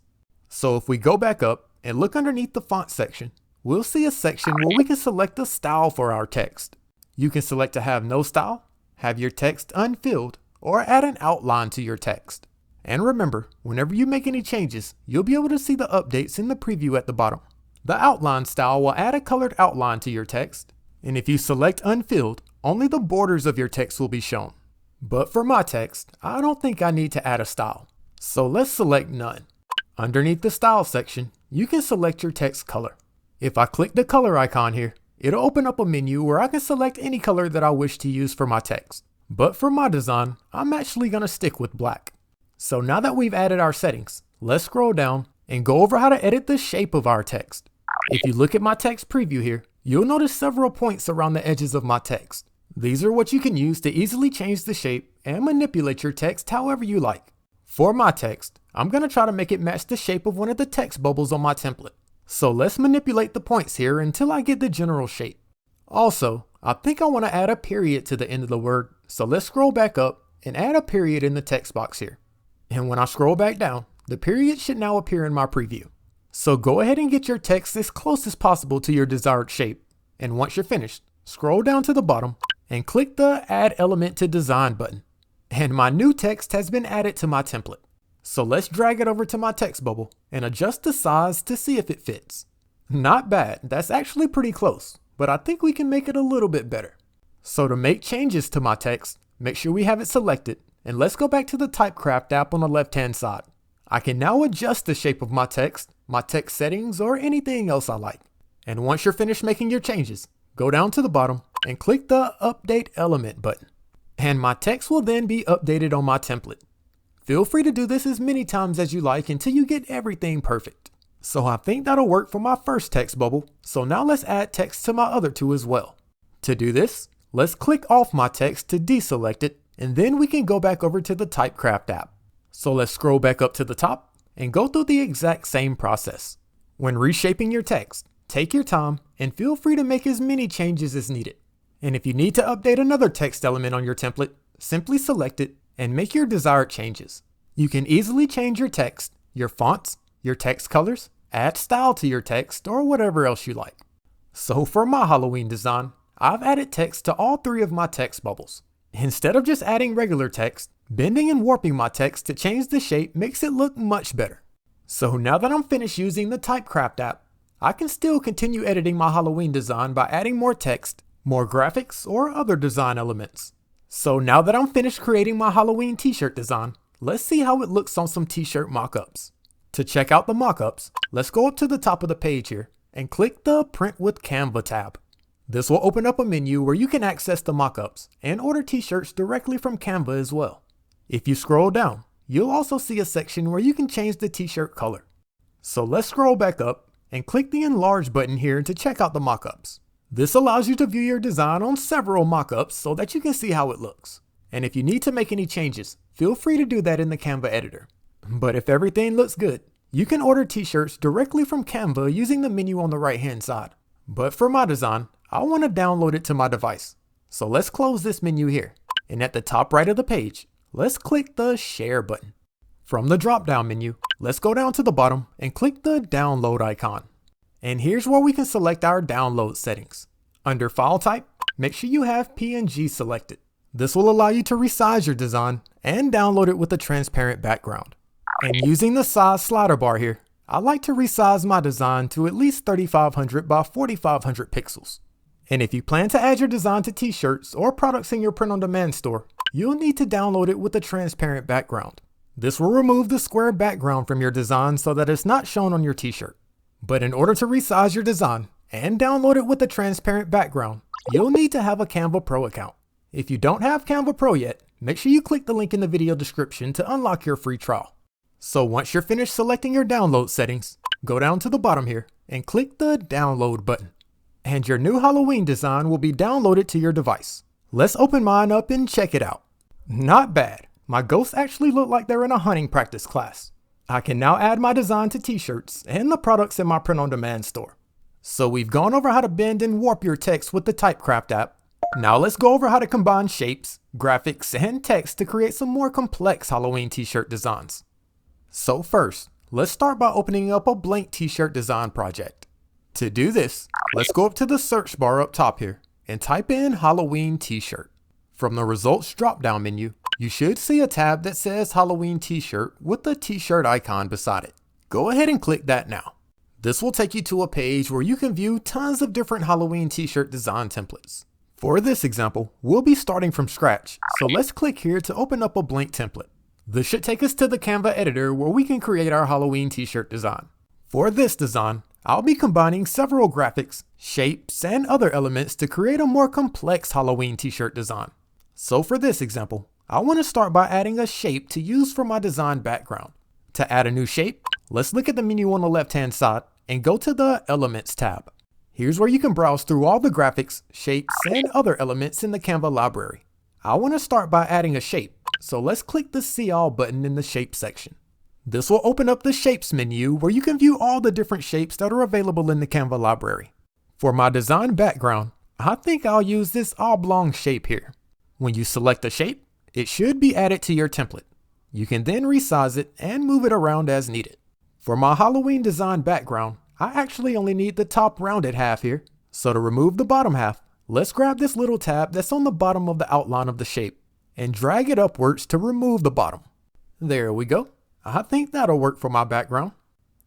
So if we go back up and look underneath the font section, we'll see a section where we can select a style for our text. You can select to have no style, have your text unfilled, or add an outline to your text. And remember, whenever you make any changes, you'll be able to see the updates in the preview at the bottom. The outline style will add a colored outline to your text, and if you select unfilled, only the borders of your text will be shown. But for my text, I don't think I need to add a style, so let's select none. Underneath the style section, you can select your text color. If I click the color icon here, it'll open up a menu where I can select any color that I wish to use for my text. But for my design, I'm actually going to stick with black. So now that we've added our settings, let's scroll down and go over how to edit the shape of our text. If you look at my text preview here, you'll notice several points around the edges of my text. These are what you can use to easily change the shape and manipulate your text however you like. For my text, I'm going to try to make it match the shape of one of the text bubbles on my template. So let's manipulate the points here until I get the general shape. Also, I think I want to add a period to the end of the word, so let's scroll back up and add a period in the text box here. And when I scroll back down, the period should now appear in my preview. So go ahead and get your text as close as possible to your desired shape. And once you're finished, scroll down to the bottom and click the Add Element to Design button. And my new text has been added to my template. So let's drag it over to my text bubble and adjust the size to see if it fits. Not bad, that's actually pretty close, but I think we can make it a little bit better. So to make changes to my text, make sure we have it selected, and let's go back to the Typecraft app on the left-hand side. I can now adjust the shape of my text settings, or anything else I like. And once you're finished making your changes, go down to the bottom and click the Update Element button. And my text will then be updated on my template. Feel free to do this as many times as you like until you get everything perfect. So I think that'll work for my first text bubble, so now let's add text to my other two as well. To do this, let's click off my text to deselect it, and then we can go back over to the Typecraft app. So let's scroll back up to the top and go through the exact same process. When reshaping your text, take your time and feel free to make as many changes as needed. And if you need to update another text element on your template, simply select it and make your desired changes. You can easily change your text, your fonts, your text colors, add style to your text, or whatever else you like. So for my Halloween design, I've added text to all three of my text bubbles. Instead of just adding regular text, bending and warping my text to change the shape makes it look much better. So now that I'm finished using the Typecraft app, I can still continue editing my Halloween design by adding more text, more graphics, or other design elements. So now that I'm finished creating my Halloween t-shirt design, let's see how it looks on some t-shirt mockups. To check out the mockups, let's go up to the top of the page here and click the Print with Canva tab. This will open up a menu where you can access the mockups and order t-shirts directly from Canva as well. If you scroll down, you'll also see a section where you can change the t-shirt color. So let's scroll back up and click the Enlarge button here to check out the mockups. This allows you to view your design on several mockups so that you can see how it looks. And if you need to make any changes, feel free to do that in the Canva editor. But if everything looks good, you can order t-shirts directly from Canva using the menu on the right hand side. But for my design, I want to download it to my device. So let's close this menu here. And at the top right of the page, let's click the Share button. From the drop-down menu, let's go down to the bottom and click the Download icon. And here's where we can select our download settings. Under File Type, make sure you have PNG selected. This will allow you to resize your design and download it with a transparent background. And using the size slider bar here, I like to resize my design to at least 3500 by 4500 pixels. And if you plan to add your design to t-shirts or products in your print-on-demand store, you'll need to download it with a transparent background. This will remove the square background from your design so that it's not shown on your t-shirt. But in order to resize your design and download it with a transparent background, you'll need to have a Canva Pro account. If you don't have Canva Pro yet, make sure you click the link in the video description to unlock your free trial. So once you're finished selecting your download settings, go down to the bottom here and click the Download button. And your new Halloween design will be downloaded to your device. Let's open mine up and check it out. Not bad. My ghosts actually look like they're in a hunting practice class. I can now add my design to t-shirts and the products in my print-on-demand store. So we've gone over how to bend and warp your text with the Typecraft app. Now let's go over how to combine shapes, graphics, and text to create some more complex Halloween t-shirt designs. So first, let's start by opening up a blank t-shirt design project. To do this, let's go up to the search bar up top here and type in Halloween t-shirt. From the results drop-down menu, you should see a tab that says Halloween t-shirt with the t-shirt icon beside it. Go ahead and click that now. This will take you to a page where you can view tons of different Halloween t-shirt design templates. For this example, we'll be starting from scratch, so let's click here to open up a blank template. This should take us to the Canva editor where we can create our Halloween t-shirt design. For this design, I'll be combining several graphics, shapes, and other elements to create a more complex Halloween t-shirt design. So for this example, I want to start by adding a shape to use for my design background. To add a new shape, let's look at the menu on the left-hand side and go to the Elements tab. Here's where you can browse through all the graphics, shapes, and other elements in the Canva library. I want to start by adding a shape, so let's click the See All button in the Shape section. This will open up the Shapes menu where you can view all the different shapes that are available in the Canva library. For my design background, I think I'll use this oblong shape here. When you select a shape, it should be added to your template. You can then resize it and move it around as needed. For my Halloween design background, I actually only need the top rounded half here. So to remove the bottom half, let's grab this little tab that's on the bottom of the outline of the shape and drag it upwards to remove the bottom. There we go. I think that'll work for my background.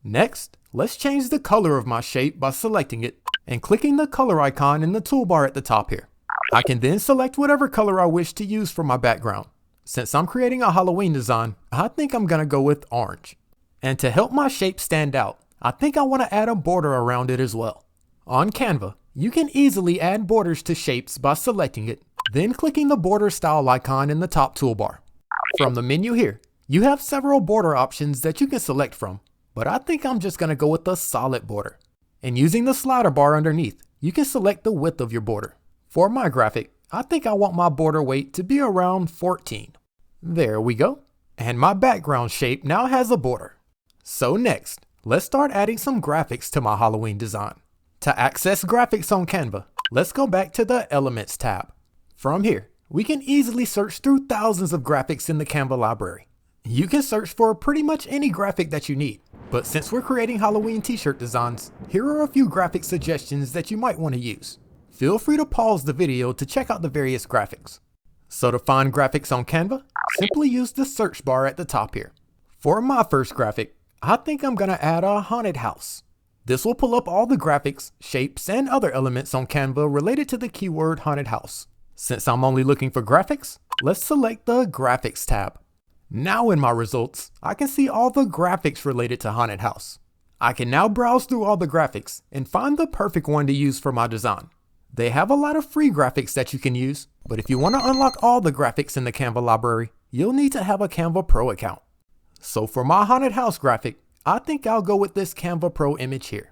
Next, let's change the color of my shape by selecting it and clicking the color icon in the toolbar at the top here. I can then select whatever color I wish to use for my background. Since I'm creating a Halloween design, I think I'm gonna go with orange. And to help my shape stand out, I think I want to add a border around it as well. On Canva, you can easily add borders to shapes by selecting it, then clicking the border style icon in the top toolbar. From the menu here, You have several border options that you can select from, but I think I'm just going to go with the solid border. And using the slider bar underneath, you can select the width of your border. For my graphic, I think I want my border weight to be around 14. There we go. And my background shape now has a border. So next, let's start adding some graphics to my Halloween design. To access graphics on Canva, let's go back to the Elements tab. From here, we can easily search through thousands of graphics in the Canva library. You can search for pretty much any graphic that you need, but since we're creating Halloween t-shirt designs, here are a few graphic suggestions that you might want to use. Feel free to pause the video to check out the various graphics. So to find graphics on Canva, simply use the search bar at the top here. For my first graphic, I think I'm gonna add a haunted house. This will pull up all the graphics, shapes, and other elements on Canva related to the keyword haunted house. Since I'm only looking for graphics, let's select the Graphics tab. Now in my results, I can see all the graphics related to haunted house. I can now browse through all the graphics and find the perfect one to use for my design. They have a lot of free graphics that you can use, but if you want to unlock all the graphics in the Canva library, you'll need to have a Canva Pro account. So for my haunted house graphic, I think I'll go with this Canva Pro image here.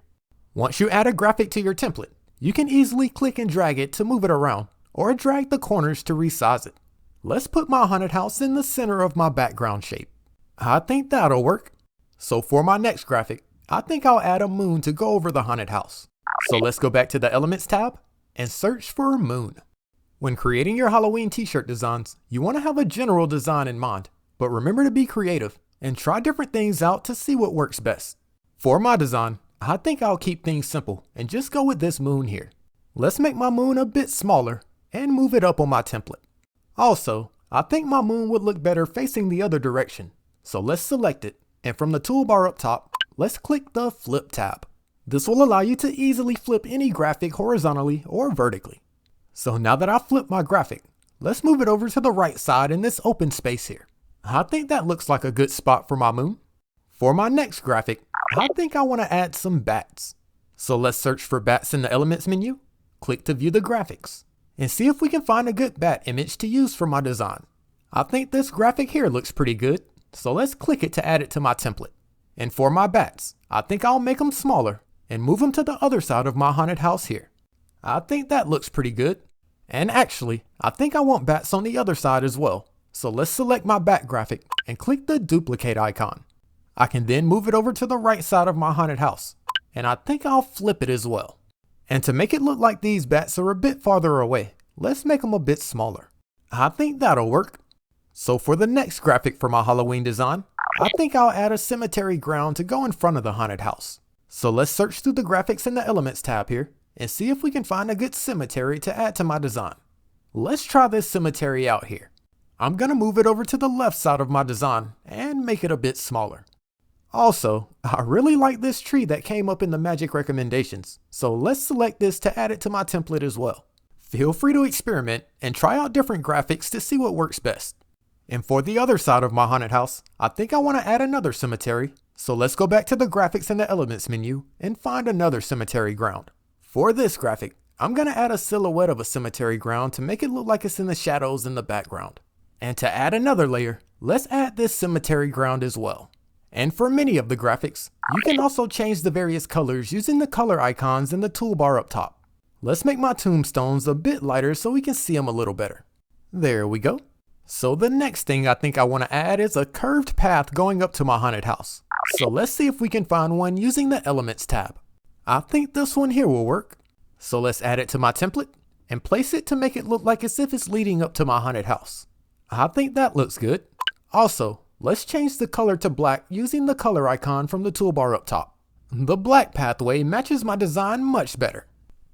Once you add a graphic to your template, you can easily click and drag it to move it around, or drag the corners to resize it. Let's put my haunted house in the center of my background shape. I think that'll work. So for my next graphic, I think I'll add a moon to go over the haunted house. So let's go back to the Elements tab and search for moon. When creating your Halloween t-shirt designs, you want to have a general design in mind, but remember to be creative and try different things out to see what works best. For my design, I think I'll keep things simple and just go with this moon here. Let's make my moon a bit smaller and move it up on my template. Also, I think my moon would look better facing the other direction. So let's select it, and from the toolbar up top, let's click the Flip tab. This will allow you to easily flip any graphic horizontally or vertically. So now that I've flipped my graphic, let's move it over to the right side in this open space here. I think that looks like a good spot for my moon. For my next graphic, I think I want to add some bats. So let's search for bats in the Elements menu, click to view the graphics, and see if we can find a good bat image to use for my design. I think this graphic here looks pretty good, so let's click it to add it to my template. And for my bats, I think I'll make them smaller and move them to the other side of my haunted house here. I think that looks pretty good. And actually, I think I want bats on the other side as well. So let's select my bat graphic and click the duplicate icon. I can then move it over to the right side of my haunted house, and I think I'll flip it as well. And to make it look like these bats are a bit farther away, let's make them a bit smaller. I think that'll work. So for the next graphic for my Halloween design, I think I'll add a cemetery ground to go in front of the haunted house. So let's search through the graphics in the Elements tab here and see if we can find a good cemetery to add to my design. Let's try this cemetery out here. I'm gonna move it over to the left side of my design and make it a bit smaller. Also, I really like this tree that came up in the magic recommendations, so let's select this to add it to my template as well. Feel free to experiment and try out different graphics to see what works best. And for the other side of my haunted house, I think I want to add another cemetery, so let's go back to the graphics in the Elements menu and find another cemetery ground. For this graphic, I'm gonna add a silhouette of a cemetery ground to make it look like it's in the shadows in the background. And to add another layer, let's add this cemetery ground as well. And for many of the graphics, you can also change the various colors using the color icons in the toolbar up top. Let's make my tombstones a bit lighter so we can see them a little better. There we go. So the next thing I think I want to add is a curved path going up to my haunted house. So let's see if we can find one using the Elements tab. I think this one here will work. So let's add it to my template and place it to make it look like as if it's leading up to my haunted house. I think that looks good. Also, let's change the color to black using the color icon from the toolbar up top. The black pathway matches my design much better.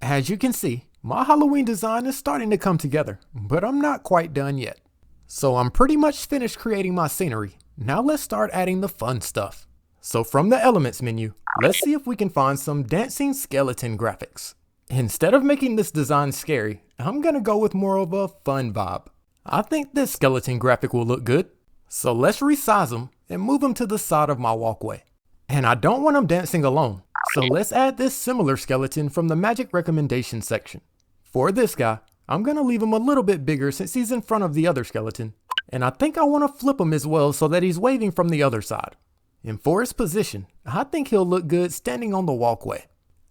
As you can see, my Halloween design is starting to come together, but I'm not quite done yet. So I'm pretty much finished creating my scenery. Now let's start adding the fun stuff. So from the Elements menu, let's see if we can find some dancing skeleton graphics. Instead of making this design scary, I'm gonna go with more of a fun vibe. I think this skeleton graphic will look good. So let's resize them and move them to the side of my walkway. And I don't want them dancing alone, so let's add this similar skeleton from the magic recommendation section. For this guy, I'm gonna leave him a little bit bigger since he's in front of the other skeleton. And I think I want to flip him as well so that he's waving from the other side. And for his position, I think he'll look good standing on the walkway.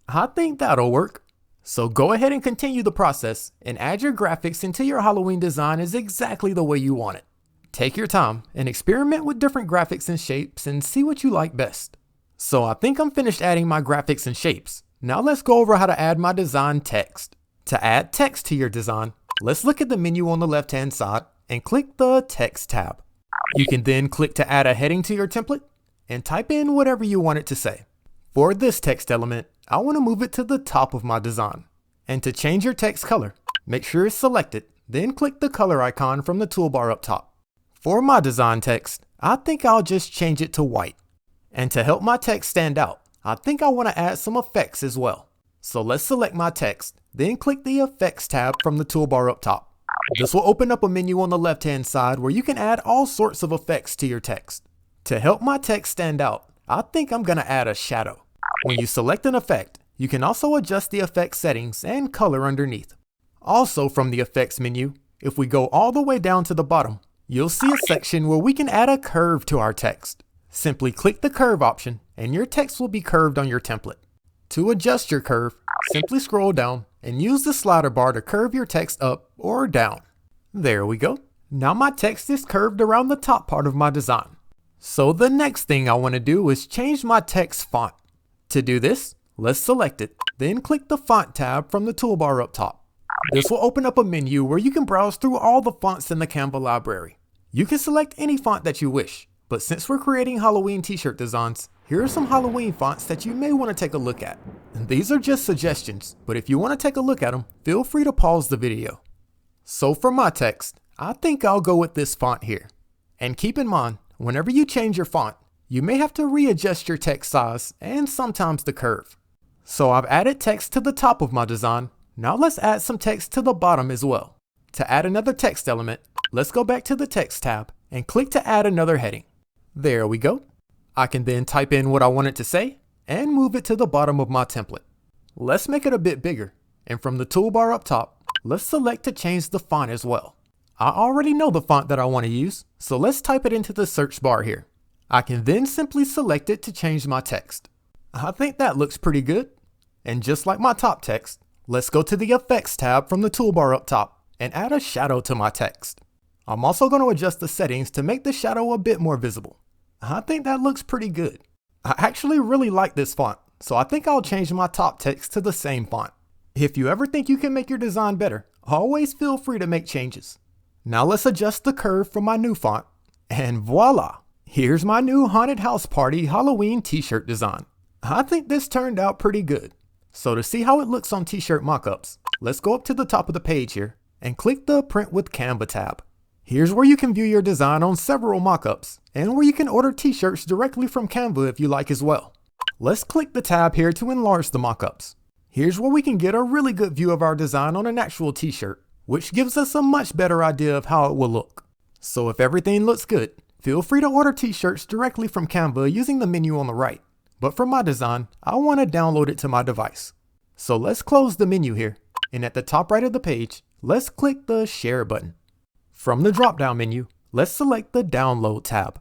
I think that'll work. So go ahead and continue the process and add your graphics until your Halloween design is exactly the way you want it. Take your time and experiment with different graphics and shapes and see what you like best. So I think I'm finished adding my graphics and shapes. Now let's go over how to add my design text. To add text to your design, let's look at the menu on the left-hand side and click the Text tab. You can then click to add a heading to your template and type in whatever you want it to say. For this text element, I want to move it to the top of my design. And to change your text color, make sure it's selected, then click the color icon from the toolbar up top. For my design text, I think I'll just change it to white. And to help my text stand out, I think I want to add some effects as well. So let's select my text, then click the Effects tab from the toolbar up top. This will open up a menu on the left-hand side where you can add all sorts of effects to your text. To help my text stand out, I think I'm going to add a shadow. When you select an effect, you can also adjust the effect settings and color underneath. Also from the effects menu, if we go all the way down to the bottom, you'll see a section where we can add a curve to our text. Simply click the curve option and your text will be curved on your template. To adjust your curve, simply scroll down and use the slider bar to curve your text up or down. There we go. Now my text is curved around the top part of my design. So the next thing I want to do is change my text font. To do this, let's select it, then click the Font tab from the toolbar up top. This will open up a menu where you can browse through all the fonts in the Canva library. You can select any font that you wish, but since we're creating Halloween t-shirt designs, here are some Halloween fonts that you may want to take a look at. And these are just suggestions, but if you want to take a look at them, feel free to pause the video. So for my text, I think I'll go with this font here. And keep in mind, whenever you change your font, you may have to readjust your text size and sometimes the curve. So I've added text to the top of my design. Now let's add some text to the bottom as well. To add another text element, let's go back to the Text tab and click to add another heading. There we go. I can then type in what I want it to say and move it to the bottom of my template. Let's make it a bit bigger, and from the toolbar up top, let's select to change the font as well. I already know the font that I want to use, so let's type it into the search bar here. I can then simply select it to change my text. I think that looks pretty good. And just like my top text, let's go to the Effects tab from the toolbar up top and add a shadow to my text. I'm also going to adjust the settings to make the shadow a bit more visible. I think that looks pretty good. I actually really like this font, so I think I'll change my top text to the same font. If you ever think you can make your design better, always feel free to make changes. Now let's adjust the curve for my new font, and voila! Here's my new Haunted House Party Halloween t-shirt design. I think this turned out pretty good. So to see how it looks on t-shirt mockups, let's go up to the top of the page here and click the Print with Canva tab. Here's where you can view your design on several mockups and where you can order t-shirts directly from Canva if you like as well. Let's click the tab here to enlarge the mockups. Here's where we can get a really good view of our design on an actual t-shirt, which gives us a much better idea of how it will look. So if everything looks good, feel free to order t-shirts directly from Canva using the menu on the right. But for my design, I want to download it to my device. So let's close the menu here, and at the top right of the page, let's click the Share button. From the drop-down menu, let's select the Download tab.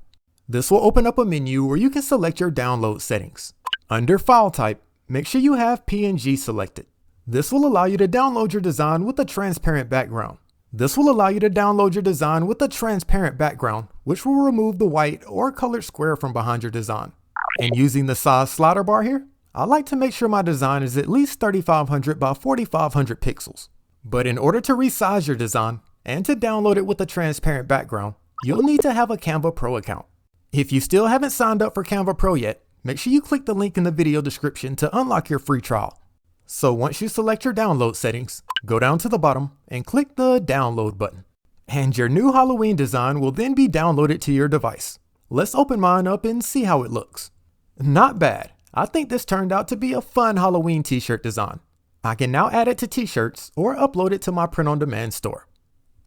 This will open up a menu where you can select your download settings. Under File Type, make sure you have PNG selected. This will allow you to download your design with a transparent background. Which will remove the white or colored square from behind your design. And using the size slider bar here, I like to make sure my design is at least 3500 by 4500 pixels. But in order to resize your design and to download it with a transparent background, you'll need to have a Canva Pro account. If you still haven't signed up for Canva Pro yet, make sure you click the link in the video description to unlock your free trial. So once you select your download settings, go down to the bottom and click the Download button. And your new Halloween design will then be downloaded to your device. Let's open mine up and see how it looks. Not bad. I think this turned out to be a fun Halloween t-shirt design. I can now add it to t-shirts or upload it to my print-on-demand store.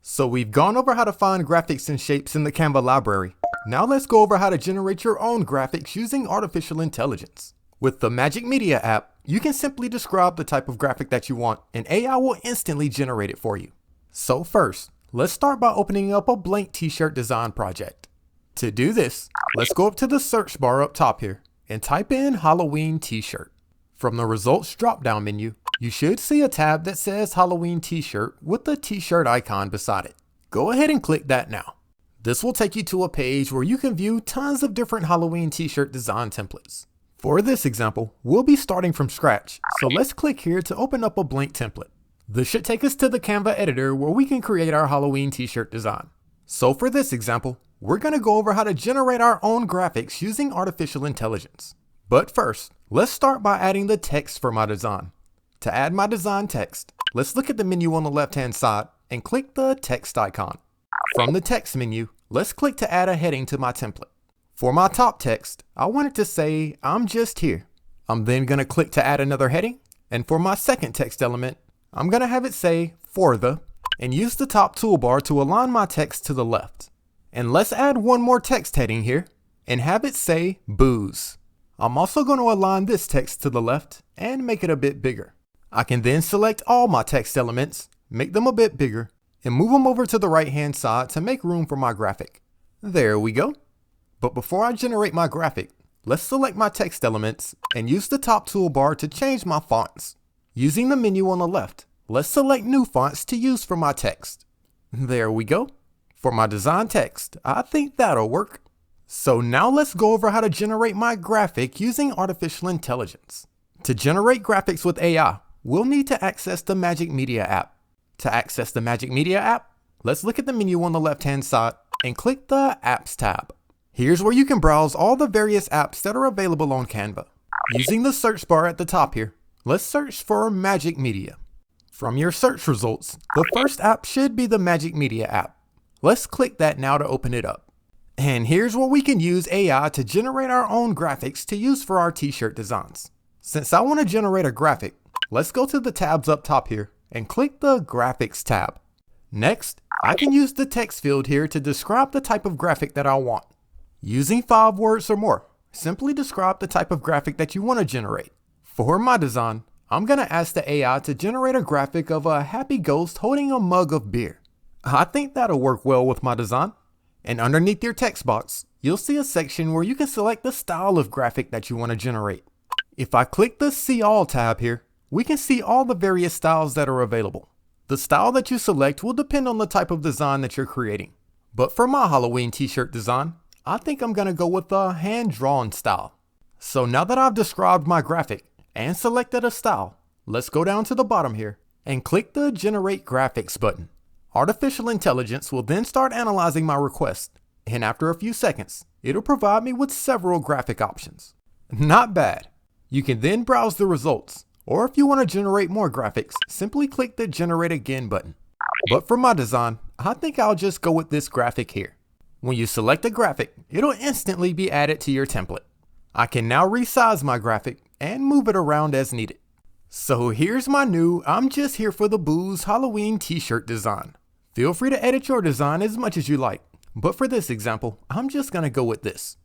So we've gone over how to find graphics and shapes in the Canva library. Now let's go over how to generate your own graphics using artificial intelligence. With the Magic Media app, you can simply describe the type of graphic that you want and AI will instantly generate it for you. So first, let's start by opening up a blank t-shirt design project. To do this, let's go up to the search bar up top here and type in Halloween t-shirt. From the results drop-down menu, you should see a tab that says Halloween t-shirt with the t-shirt icon beside it. Go ahead and click that now. This will take you to a page where you can view tons of different Halloween t-shirt design templates. For this example, we'll be starting from scratch, so let's click here to open up a blank template. This should take us to the Canva editor where we can create our Halloween t-shirt design. So for this example, we're going to go over how to generate our own graphics using artificial intelligence. But first, let's start by adding the text for my design. To add my design text, let's look at the menu on the left-hand side and click the text icon. From the text menu, let's click to add a heading to my template. For my top text, I want it to say, "I'm just here." I'm then going to click to add another heading. And for my second text element, I'm going to have it say, "For the," and use the top toolbar to align my text to the left. And let's add one more text heading here and have it say, "Booze." I'm also going to align this text to the left and make it a bit bigger. I can then select all my text elements, make them a bit bigger, and move them over to the right hand side to make room for my graphic. There we go. But before I generate my graphic, let's select my text elements and use the top toolbar to change my fonts. Using the menu on the left, let's select new fonts to use for my text. There we go. For my design text, I think that'll work. So now let's go over how to generate my graphic using artificial intelligence. To generate graphics with AI, we'll need to access the Magic Media app. To access the Magic Media app, let's look at the menu on the left-hand side and click the Apps tab. Here's where you can browse all the various apps that are available on Canva. Using the search bar at the top here, let's search for Magic Media. From your search results, the first app should be the Magic Media app. Let's click that now to open it up. And here's where we can use AI to generate our own graphics to use for our t-shirt designs. Since I want to generate a graphic, let's go to the tabs up top here and click the Graphics tab. Next, I can use the text field here to describe the type of graphic that I want. Using 5 words or more, simply describe the type of graphic that you want to generate. For my design, I'm going to ask the AI to generate a graphic of a happy ghost holding a mug of beer. I think that'll work well with my design. And underneath your text box, you'll see a section where you can select the style of graphic that you want to generate. If I click the See All tab here, we can see all the various styles that are available. The style that you select will depend on the type of design that you're creating. But for my Halloween t-shirt design, I think I'm going to go with a hand-drawn style. So now that I've described my graphic and selected a style, let's go down to the bottom here and click the Generate Graphics button. Artificial intelligence will then start analyzing my request, and after a few seconds, it'll provide me with several graphic options. Not bad. You can then browse the results, or if you want to generate more graphics, simply click the Generate Again button. But for my design, I think I'll just go with this graphic here. When you select a graphic, it'll instantly be added to your template. I can now resize my graphic and move it around as needed. So here's my new I'm Just Here for the Booze Halloween t-shirt design. Feel free to edit your design as much as you like, but for this example, I'm just going to go with this.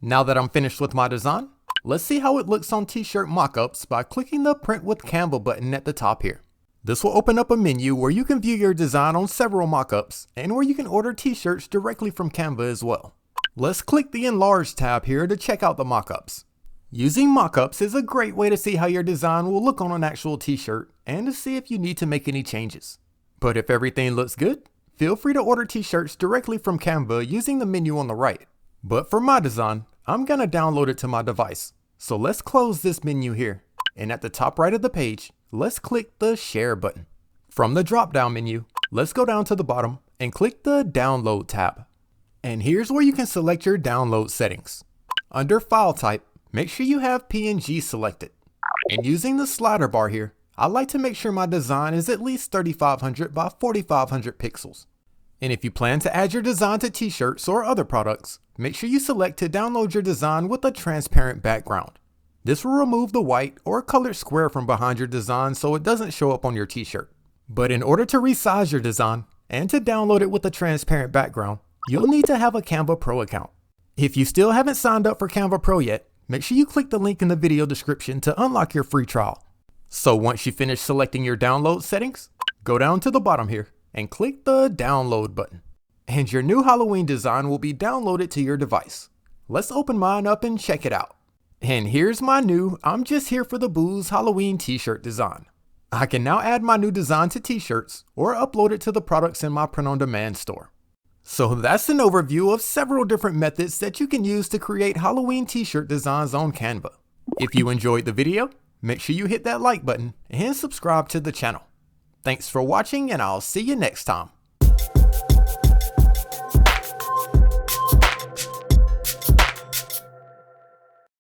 Now that I'm finished with my design, let's see how it looks on t-shirt mockups by clicking the Print with Canva button at the top here. This will open up a menu where you can view your design on several mockups and where you can order t-shirts directly from Canva as well. Let's click the Enlarge tab here to check out the mockups. Using mockups is a great way to see how your design will look on an actual t-shirt and to see if you need to make any changes. But if everything looks good, feel free to order t-shirts directly from Canva using the menu on the right. But for my design, I'm gonna download it to my device. So let's close this menu here. And at the top right of the page, let's click the Share button. From the drop-down menu, let's go down to the bottom and click the Download tab. And here's where you can select your download settings. Under File Type, make sure you have PNG selected. And using the slider bar here, I like to make sure my design is at least 3500 by 4500 pixels. And if you plan to add your design to t-shirts or other products, make sure you select to download your design with a transparent background. This will remove the white or colored square from behind your design so it doesn't show up on your t-shirt. But in order to resize your design and to download it with a transparent background, you'll need to have a Canva Pro account. If you still haven't signed up for Canva Pro yet, make sure you click the link in the video description to unlock your free trial. So once you finish selecting your download settings, go down to the bottom here and click the download button. And your new Halloween design will be downloaded to your device. Let's open mine up and check it out. And here's my new I'm Just Here for the Booze Halloween t-shirt design. I can now add my new design to t-shirts or upload it to the products in my print-on-demand store. So that's an overview of several different methods that you can use to create Halloween t-shirt designs on Canva. If you enjoyed the video, make sure you hit that like button and subscribe to the channel. Thanks for watching, and I'll see you next time.